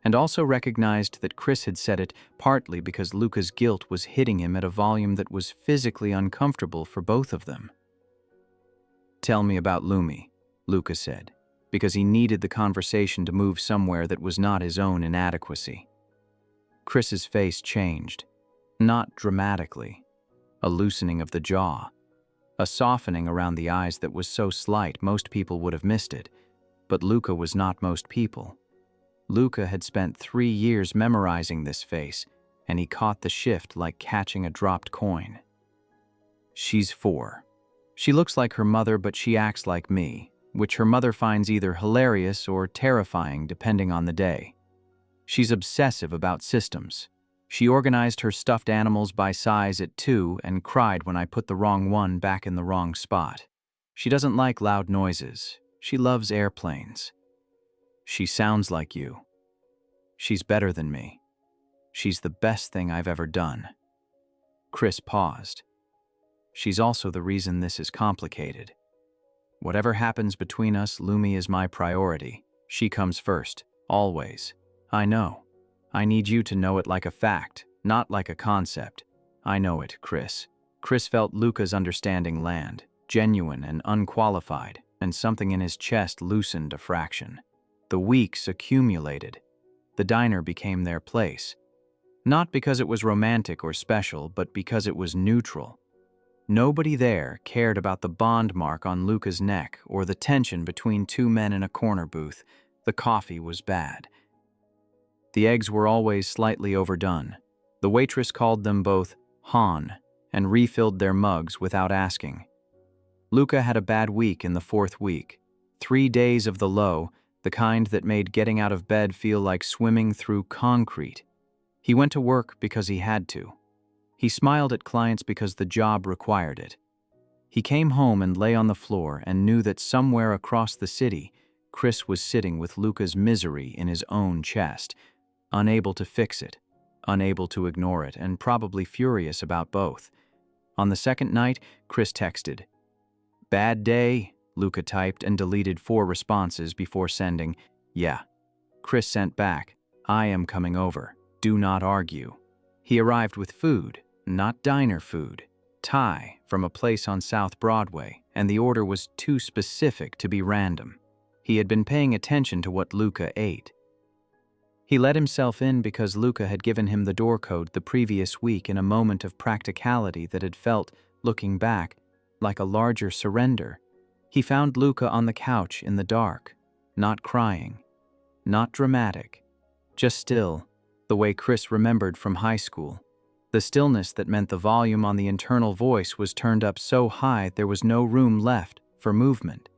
and also recognized that Chris had said it partly because Luca's guilt was hitting him at a volume that was physically uncomfortable for both of them. Tell me about Lumi, Luca said, because he needed the conversation to move somewhere that was not his own inadequacy. Chris's face changed. Not dramatically. A loosening of the jaw. A softening around the eyes that was so slight most people would have missed it. But Luca was not most people. Luca had spent 3 years memorizing this face, and he caught the shift like catching a dropped coin. She's 4. She looks like her mother, but she acts like me, which her mother finds either hilarious or terrifying depending on the day. She's obsessive about systems. She organized her stuffed animals by size at 2 and cried when I put the wrong one back in the wrong spot. She doesn't like loud noises. She loves airplanes. She sounds like you. She's better than me. She's the best thing I've ever done. Chris paused. She's also the reason this is complicated. Whatever happens between us, Lumi is my priority. She comes first, always. I know. I need you to know it like a fact, not like a concept. I know it, Chris. Chris felt Luca's understanding land, genuine and unqualified, and something in his chest loosened a fraction. The weeks accumulated. The diner became their place. Not because it was romantic or special, but because it was neutral. Nobody there cared about the bond mark on Luca's neck or the tension between 2 men in a corner booth. The coffee was bad. The eggs were always slightly overdone. The waitress called them both Han and refilled their mugs without asking. Luca had a bad week in the fourth week. 3 days of the low, the kind that made getting out of bed feel like swimming through concrete. He went to work because he had to. He smiled at clients because the job required it. He came home and lay on the floor and knew that somewhere across the city, Chris was sitting with Luca's misery in his own chest, unable to fix it, unable to ignore it, and probably furious about both. On the second night, Chris texted. "Bad day," Luca typed and deleted 4 responses before sending, "Yeah." Chris sent back, "I am coming over. Do not argue." He arrived with food, not diner food, Thai from a place on South Broadway, and the order was too specific to be random. He had been paying attention to what Luca ate. He let himself in because Luca had given him the door code the previous week in a moment of practicality that had felt, looking back, like a larger surrender. He found Luca on the couch in the dark, not crying, not dramatic, just still, the way Chris remembered from high school. The stillness that meant the volume on the internal voice was turned up so high there was no room left for movement.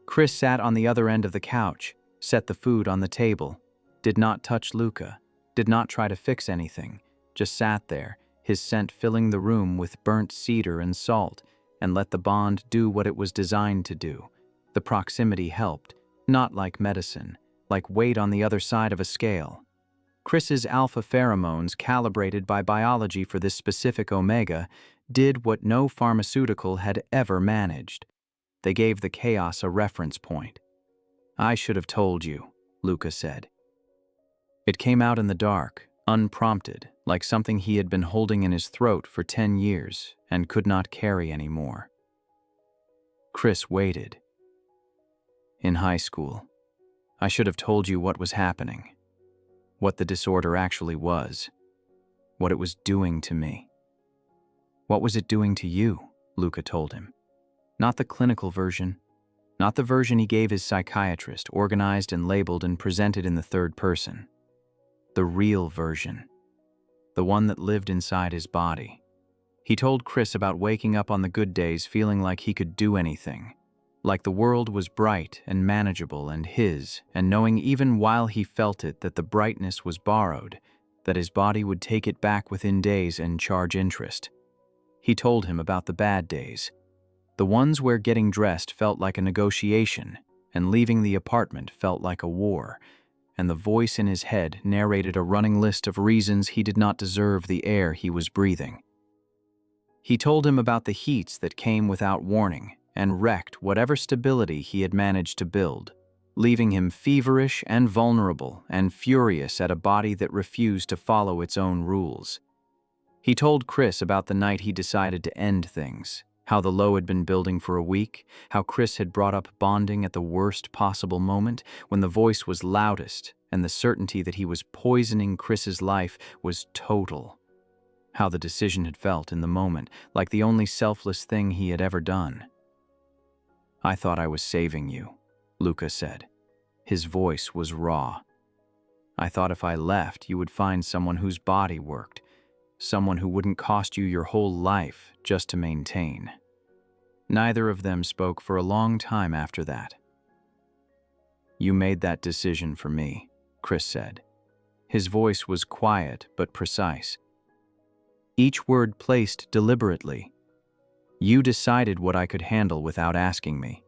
Chris sat on the other end of the couch, set the food on the table, did not touch Luca, did not try to fix anything, just sat there, his scent filling the room with burnt cedar and salt, and let the bond do what it was designed to do. The proximity helped, not like medicine, like weight on the other side of a scale. Chris's alpha pheromones, calibrated by biology for this specific omega, did what no pharmaceutical had ever managed. They gave the chaos a reference point. "I should have told you," Luca said. It came out in the dark, unprompted, like something he had been holding in his throat for 10 years and could not carry anymore. Chris waited. "In high school, I should have told you what was happening. What the disorder actually was. What it was doing to me." "What was it doing to you?" Luca told him. Not the clinical version. Not the version he gave his psychiatrist, organized and labeled and presented in the third person. The real version. The one that lived inside his body. He told Chris about waking up on the good days feeling like he could do anything. Like the world was bright and manageable and his, and knowing even while he felt it that the brightness was borrowed, that his body would take it back within days and charge interest. He told him about the bad days, the ones where getting dressed felt like a negotiation and leaving the apartment felt like a war, and the voice in his head narrated a running list of reasons he did not deserve the air he was breathing. He told him about the heats that came without warning and wrecked whatever stability he had managed to build, leaving him feverish and vulnerable and furious at a body that refused to follow its own rules. He told Chris about the night he decided to end things, how the low had been building for a week, how Chris had brought up bonding at the worst possible moment, when the voice was loudest and the certainty that he was poisoning Chris's life was total. How the decision had felt in the moment, like the only selfless thing he had ever done. "I thought I was saving you," Luca said. His voice was raw. "I thought if I left, you would find someone whose body worked, someone who wouldn't cost you your whole life just to maintain." Neither of them spoke for a long time after that. "You made that decision for me," Chris said. His voice was quiet but precise. Each word placed deliberately. "You decided what I could handle without asking me.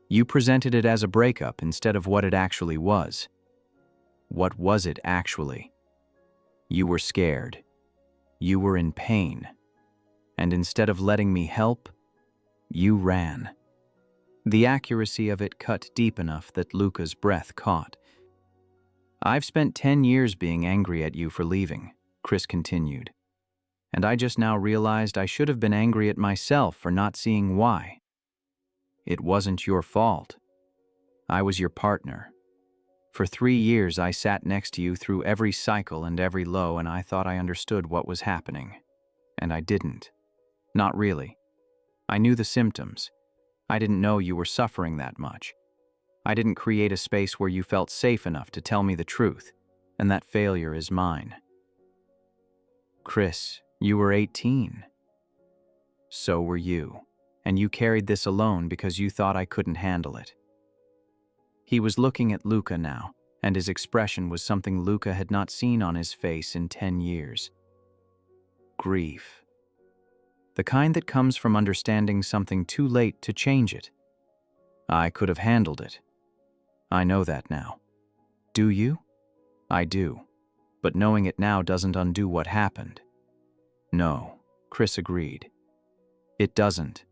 You presented it as a breakup instead of what it actually was. What was it actually? You were scared. You were in pain. And instead of letting me help, you ran." The accuracy of it cut deep enough that Luca's breath caught. "I've spent 10 years being angry at you for leaving," Chris continued. "And I just now realized I should have been angry at myself for not seeing why. It wasn't your fault. I was your partner. For 3 years I sat next to you through every cycle and every low, and I thought I understood what was happening. And I didn't. Not really. I knew the symptoms. I didn't know you were suffering that much. I didn't create a space where you felt safe enough to tell me the truth, and that failure is mine." "Chris, you were 18. So were you. and you carried this alone because you thought I couldn't handle it." He was looking at Luca now, and his expression was something Luca had not seen on his face in 10 years. Grief. The kind that comes from understanding something too late to change it. "I could have handled it. I know that now." "Do you?" "I do. But knowing it now doesn't undo what happened." "No," Chris agreed. "It doesn't."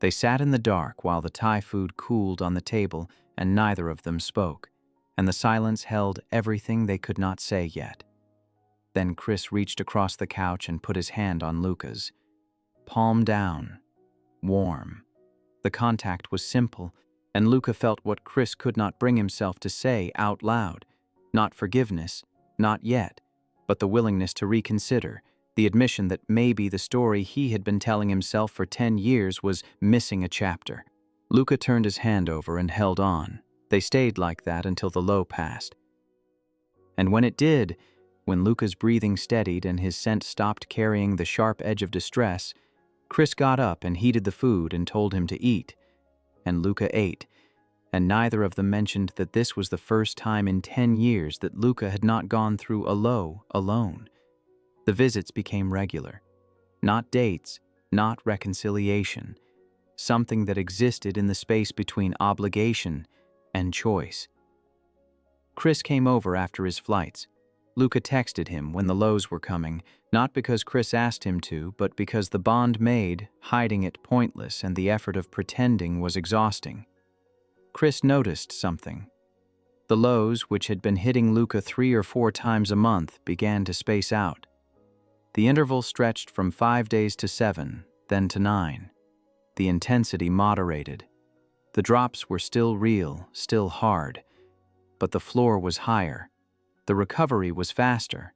They sat in the dark while the Thai food cooled on the table and neither of them spoke, and the silence held everything they could not say yet. Then Chris reached across the couch and put his hand on Luca's. Palm down. Warm. The contact was simple, and Luca felt what Chris could not bring himself to say out loud. Not forgiveness, not yet, but the willingness to reconsider, the admission that maybe the story he had been telling himself for 10 years was missing a chapter. Luca turned his hand over and held on. They stayed like that until the low passed. And when it did, when Luca's breathing steadied and his scent stopped carrying the sharp edge of distress, Chris got up and heated the food and told him to eat. And Luca ate, and neither of them mentioned that this was the first time in 10 years that Luca had not gone through a low alone. The visits became regular. Not dates, not reconciliation. Something that existed in the space between obligation and choice. Chris came over after his flights. Luca texted him when the lows were coming, not because Chris asked him to, but because the bond made, hiding it pointless, and the effort of pretending was exhausting. Chris noticed something. The lows, which had been hitting Luca 3 or 4 times a month, began to space out. The interval stretched from 5 days to 7, then to 9. The intensity moderated. The drops were still real, still hard, but the floor was higher. The recovery was faster.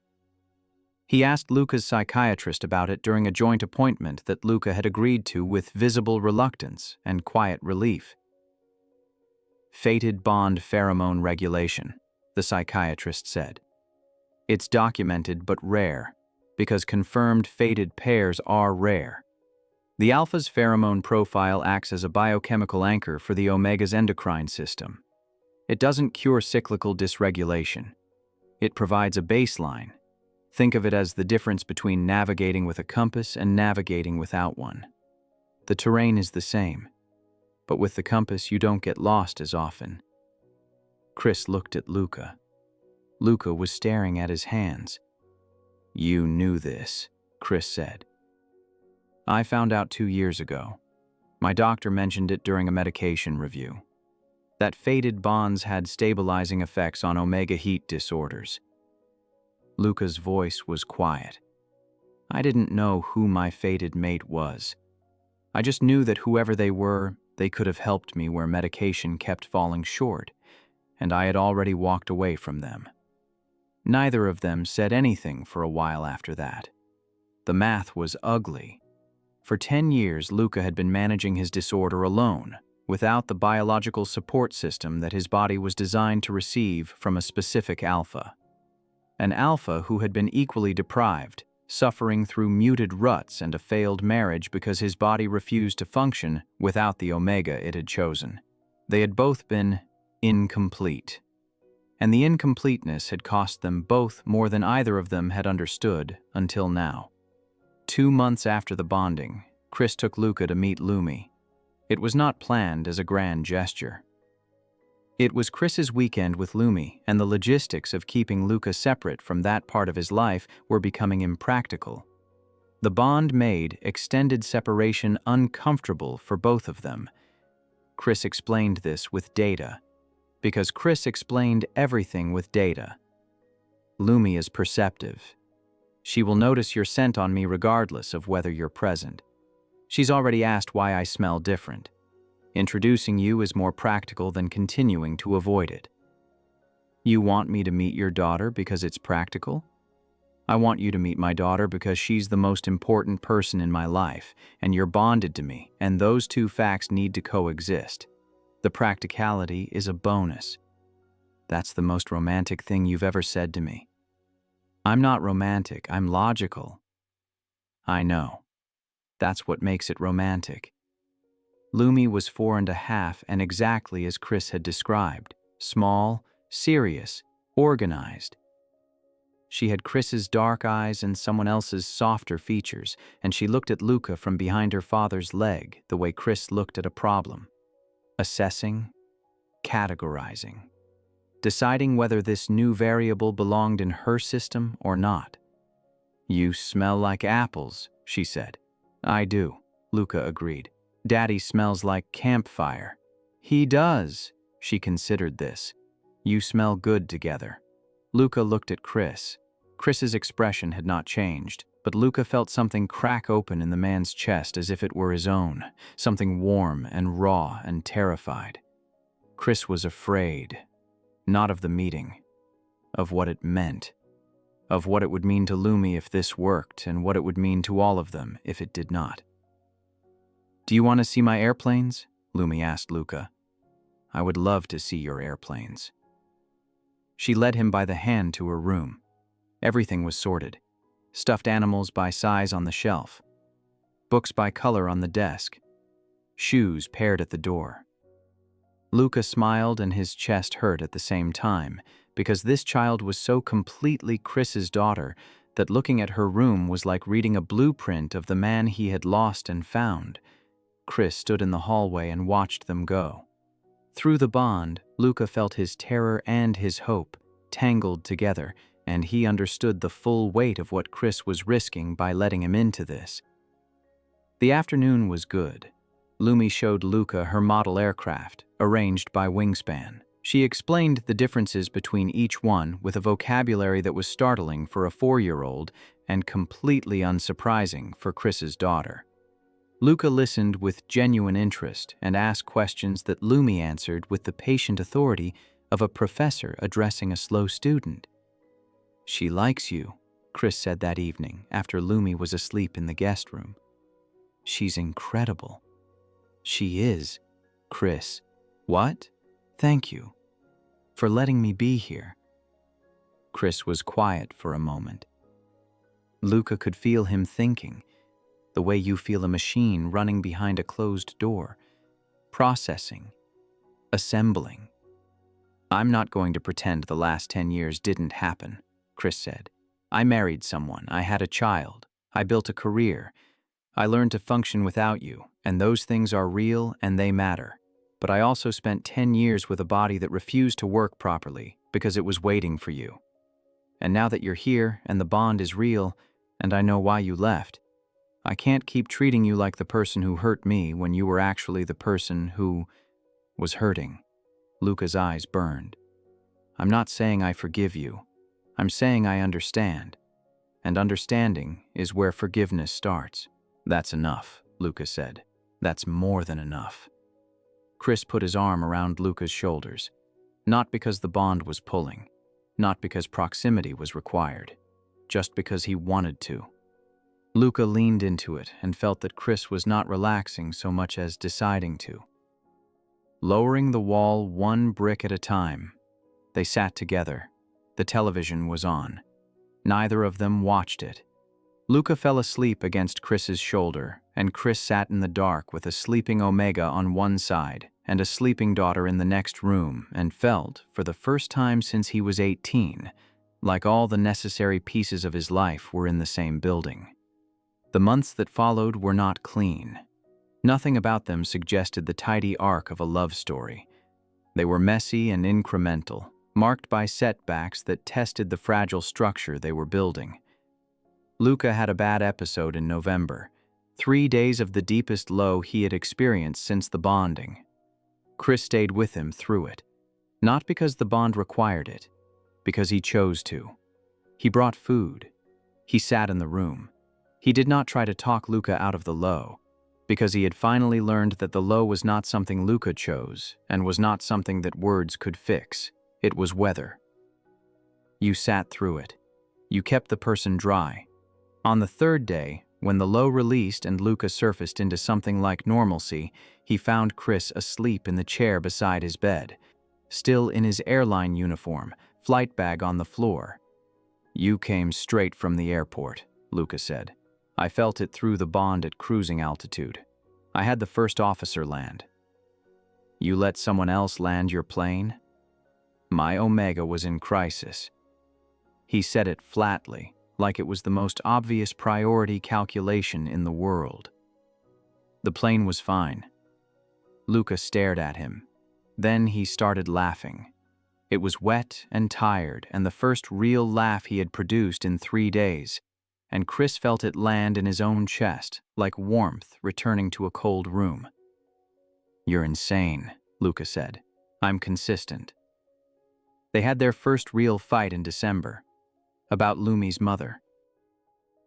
He asked Luca's psychiatrist about it during a joint appointment that Luca had agreed to with visible reluctance and quiet relief. "Fated bond pheromone regulation," the psychiatrist said. "It's documented but rare, because confirmed fated pairs are rare. The alpha's pheromone profile acts as a biochemical anchor for the omega's endocrine system. It doesn't cure cyclical dysregulation. It provides a baseline. Think of it as the difference between navigating with a compass and navigating without one. The terrain is the same, but with the compass you don't get lost as often." Chris looked at Luca. Luca was staring at his hands. "You knew this," Chris said. "I found out 2 years ago. My doctor mentioned it during a medication review. That fated bonds had stabilizing effects on omega heat disorders." Luca's voice was quiet. "I didn't know who my fated mate was. I just knew that whoever they were, they could have helped me where medication kept falling short, and I had already walked away from them." Neither of them said anything for a while after that. The math was ugly. For 10 years, Luca had been managing his disorder alone, without the biological support system that his body was designed to receive from a specific alpha. An alpha who had been equally deprived, suffering through muted ruts and a failed marriage because his body refused to function without the omega it had chosen. They had both been incomplete. And the incompleteness had cost them both more than either of them had understood until now. 2 months after the bonding, Chris took Luca to meet Lumi. It was not planned as a grand gesture. It was Chris's weekend with Lumi, and the logistics of keeping Luca separate from that part of his life were becoming impractical. The bond made extended separation uncomfortable for both of them. Chris explained this with data, because Chris explained everything with data. Lumi is perceptive. She will notice your scent on me regardless of whether you're present. She's already asked why I smell different. Introducing you is more practical than continuing to avoid it. You want me to meet your daughter because it's practical? I want you to meet my daughter because she's the most important person in my life, and you're bonded to me, and those two facts need to coexist. The practicality is a bonus. That's the most romantic thing you've ever said to me. I'm not romantic, I'm logical. I know. That's what makes it romantic. Lumi was 4.5 and exactly as Chris had described: small, serious, organized. She had Chris's dark eyes and someone else's softer features, and she looked at Luca from behind her father's leg the way Chris looked at a problem. Assessing, categorizing, deciding whether this new variable belonged in her system or not. "You smell like apples," she said. "I do," Luca agreed. "Daddy smells like campfire." "He does." She considered this. "You smell good together." Luca looked at Chris. Chris's expression had not changed, but Luca felt something crack open in the man's chest as if it were his own, something warm and raw and terrified. Chris was afraid, not of the meeting, of what it meant, of what it would mean to Lumi if this worked and what it would mean to all of them if it did not. "Do you want to see my airplanes?" Lumi asked Luca. "I would love to see your airplanes." She led him by the hand to her room. Everything was sorted. Stuffed animals by size on the shelf. Books by color on the desk. Shoes paired at the door. Luca smiled and his chest hurt at the same time, because this child was so completely Chris's daughter that looking at her room was like reading a blueprint of the man he had lost and found. Chris stood in the hallway and watched them go. Through the bond, Luca felt his terror and his hope tangled together, and he understood the full weight of what Chris was risking by letting him into this. The afternoon was good. Lumi showed Luca her model aircraft, arranged by wingspan. She explained the differences between each one with a vocabulary that was startling for a 4-year-old and completely unsurprising for Chris's daughter. Luca listened with genuine interest and asked questions that Lumi answered with the patient authority of a professor addressing a slow student. "She likes you," Chris said that evening after Lumi was asleep in the guest room. "She's incredible." "She is." "Chris." "What?" "Thank you for letting me be here." Chris was quiet for a moment. Luca could feel him thinking, the way you feel a machine running behind a closed door, processing, assembling. "I'm not going to pretend the last 10 years didn't happen," Chris said. "I married someone, I had a child, I built a career. I learned to function without you, and those things are real and they matter. But I also spent 10 years with a body that refused to work properly because it was waiting for you. And now that you're here and the bond is real, and I know why you left, I can't keep treating you like the person who hurt me when you were actually the person who was hurting." Luca's eyes burned. "I'm not saying I forgive you. I'm saying I understand. And understanding is where forgiveness starts." "That's enough," Luca said. "That's more than enough." Chris put his arm around Luca's shoulders, not because the bond was pulling, not because proximity was required, just because he wanted to. Luca leaned into it and felt that Chris was not relaxing so much as deciding to. Lowering the wall one brick at a time, they sat together. The television was on. Neither of them watched it. Luca fell asleep against Chris's shoulder, and Chris sat in the dark with a sleeping Omega on one side and a sleeping daughter in the next room and felt, for the first time since he was 18, like all the necessary pieces of his life were in the same building. The months that followed were not clean. Nothing about them suggested the tidy arc of a love story. They were messy and incremental, marked by setbacks that tested the fragile structure they were building. Luca had a bad episode in November, 3 days of the deepest low he had experienced since the bonding. Chris stayed with him through it, not because the bond required it, because he chose to. He brought food. He sat in the room. He did not try to talk Luca out of the low, because he had finally learned that the low was not something Luca chose and was not something that words could fix. It was weather. You sat through it. You kept the person dry. On the third day, when the low released and Luca surfaced into something like normalcy, he found Chris asleep in the chair beside his bed, still in his airline uniform, flight bag on the floor. "You came straight from the airport," Luca said. "I felt it through the bond at cruising altitude. I had the first officer land. You let someone else land your plane? My Omega was in crisis. He said it flatly, like it was the most obvious priority calculation in the world. The plane was fine. Luca stared at him. Then he started laughing. It was wet and tired, and the first real laugh he had produced in 3 days, and Chris felt it land in his own chest, like warmth returning to a cold room. You're insane, Luca said. I'm consistent. They had their first real fight in December, about Lumi's mother.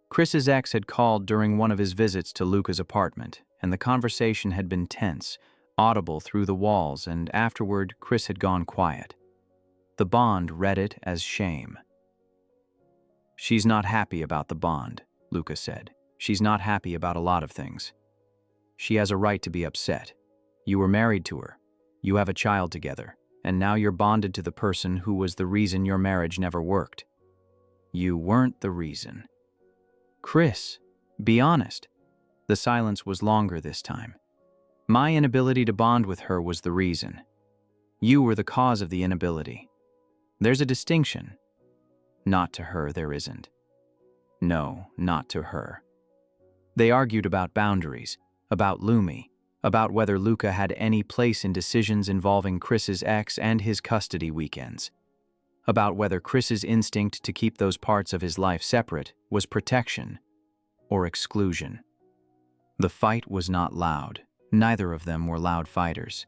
Chris's ex had called during one of his visits to Luca's apartment, and the conversation had been tense, audible through the walls, and afterward Chris had gone quiet. The bond read it as shame. She's not happy about the bond, Luca said. She's not happy about a lot of things. She has a right to be upset. You were married to her. You have a child together, and now you're bonded to the person who was the reason your marriage never worked. You weren't the reason. Chris, be honest. The silence was longer this time. My inability to bond with her was the reason. You were the cause of the inability. There's a distinction. Not to her, there isn't. No, not to her. They argued about boundaries, about Lumi, about whether Luca had any place in decisions involving Chris's ex and his custody weekends, about whether Chris's instinct to keep those parts of his life separate was protection or exclusion. The fight was not loud. Neither of them were loud fighters.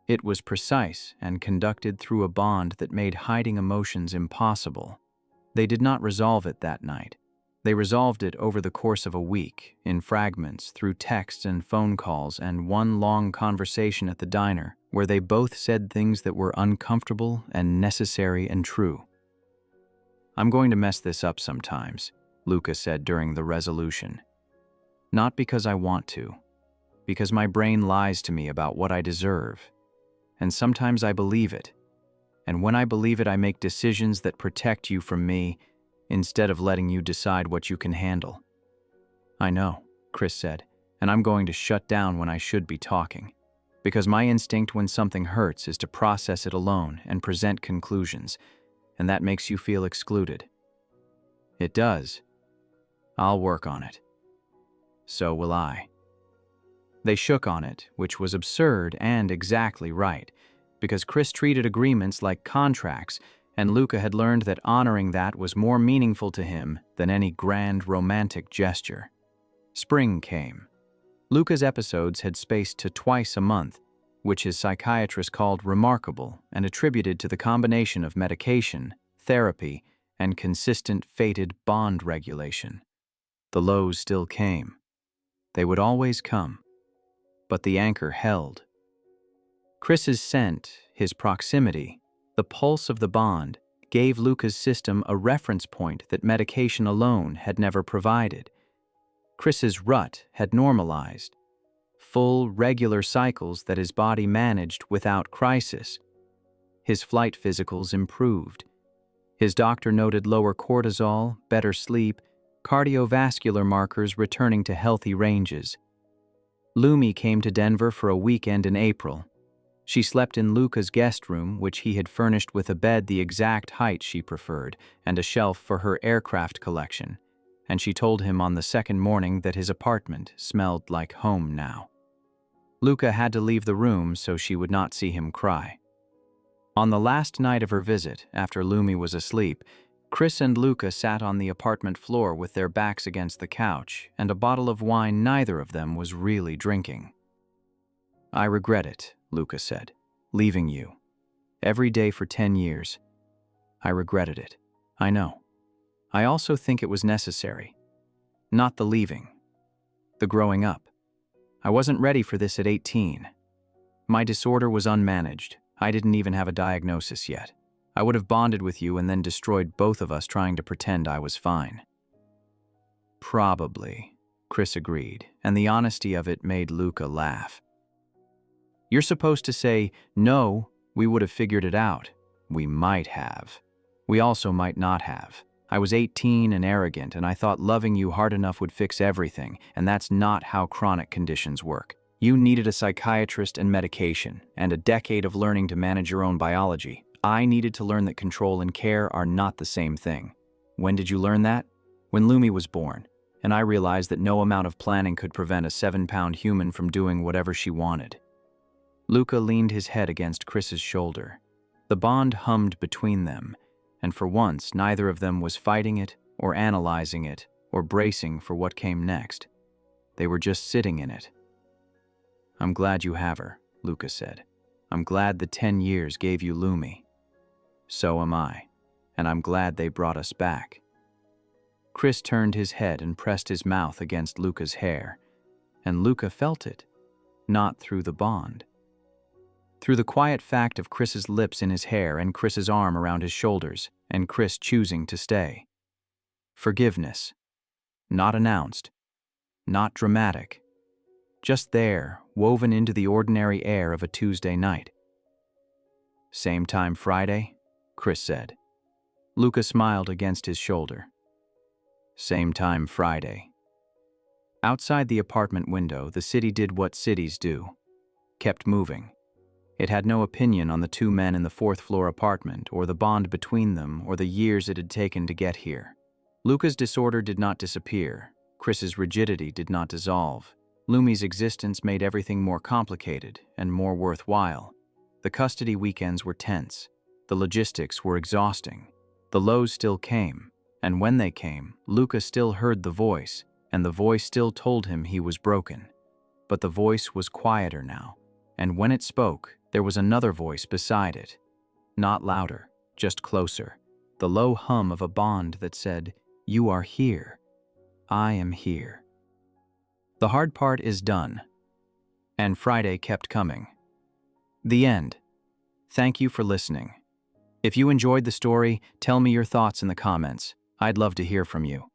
It was precise and conducted through a bond that made hiding emotions impossible. They did not resolve it that night. They resolved it over the course of a week, in fragments, through texts and phone calls and one long conversation at the diner, where they both said things that were uncomfortable and necessary and true. I'm going to mess this up sometimes, Luca said during the resolution. Not because I want to, because my brain lies to me about what I deserve. And sometimes I believe it. And when I believe it, I make decisions that protect you from me instead of letting you decide what you can handle. I know, Chris said, and I'm going to shut down when I should be talking. Because my instinct when something hurts is to process it alone and present conclusions, and that makes you feel excluded. It does. I'll work on it. So will I. They shook on it, which was absurd and exactly right, because Chris treated agreements like contracts, and Luca had learned that honoring that was more meaningful to him than any grand romantic gesture. Spring came. Luca's episodes had spaced to twice a month, which his psychiatrist called remarkable and attributed to the combination of medication, therapy, and consistent fated bond regulation. The lows still came. They would always come. But the anchor held. Chris's scent, his proximity, the pulse of the bond, gave Luca's system a reference point that medication alone had never provided. Chris's rut had normalized. Full, regular cycles that his body managed without crisis. His flight physicals improved. His doctor noted lower cortisol, better sleep, cardiovascular markers returning to healthy ranges. Lumi came to Denver for a weekend in April. She slept in Luca's guest room, which he had furnished with a bed the exact height she preferred and a shelf for her aircraft collection, and she told him on the second morning that his apartment smelled like home now. Luca had to leave the room so she would not see him cry. On the last night of her visit, after Lumi was asleep, Chris and Luca sat on the apartment floor with their backs against the couch and a bottle of wine neither of them was really drinking. I regret it, Luca said, leaving you. Every day for 10 years. I regretted it. I know. I also think it was necessary. Not the leaving. The growing up. I wasn't ready for this at 18. My disorder was unmanaged. I didn't even have a diagnosis yet. I would have bonded with you and then destroyed both of us trying to pretend I was fine. Probably, Chris agreed, and the honesty of it made Luca laugh. You're supposed to say, no, we would have figured it out. We might have. We also might not have. I was 18 and arrogant, and I thought loving you hard enough would fix everything, and that's not how chronic conditions work. You needed a psychiatrist and medication, and a decade of learning to manage your own biology. I needed to learn that control and care are not the same thing. When did you learn that? When Lumi was born, and I realized that no amount of planning could prevent a 7-pound human from doing whatever she wanted. Luca leaned his head against Chris's shoulder. The bond hummed between them, and for once neither of them was fighting it or analyzing it or bracing for what came next. They were just sitting in it. "I'm glad you have her," Luca said. "I'm glad the 10 years gave you Lumi." "So am I, and I'm glad they brought us back." Chris turned his head and pressed his mouth against Luca's hair, and Luca felt it, not through the bond. Through the quiet fact of Chris's lips in his hair and Chris's arm around his shoulders, and Chris choosing to stay. Forgiveness. Not announced. Not dramatic. Just there, woven into the ordinary air of a Tuesday night. "Same time Friday?" Chris said. Luca smiled against his shoulder. "Same time Friday." Outside the apartment window, the city did what cities do. Kept moving. It had no opinion on the two men in the fourth-floor apartment, or the bond between them, or the years it had taken to get here. Luca's disorder did not disappear. Chris's rigidity did not dissolve. Lumi's existence made everything more complicated and more worthwhile. The custody weekends were tense. The logistics were exhausting. The lows still came, and when they came, Luca still heard the voice, and the voice still told him he was broken. But the voice was quieter now, and when it spoke, there was another voice beside it. Not louder, just closer. The low hum of a bond that said, "You are here. I am here." The hard part is done. And Friday kept coming. The end. Thank you for listening. If you enjoyed the story, tell me your thoughts in the comments. I'd love to hear from you.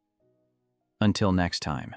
Until next time.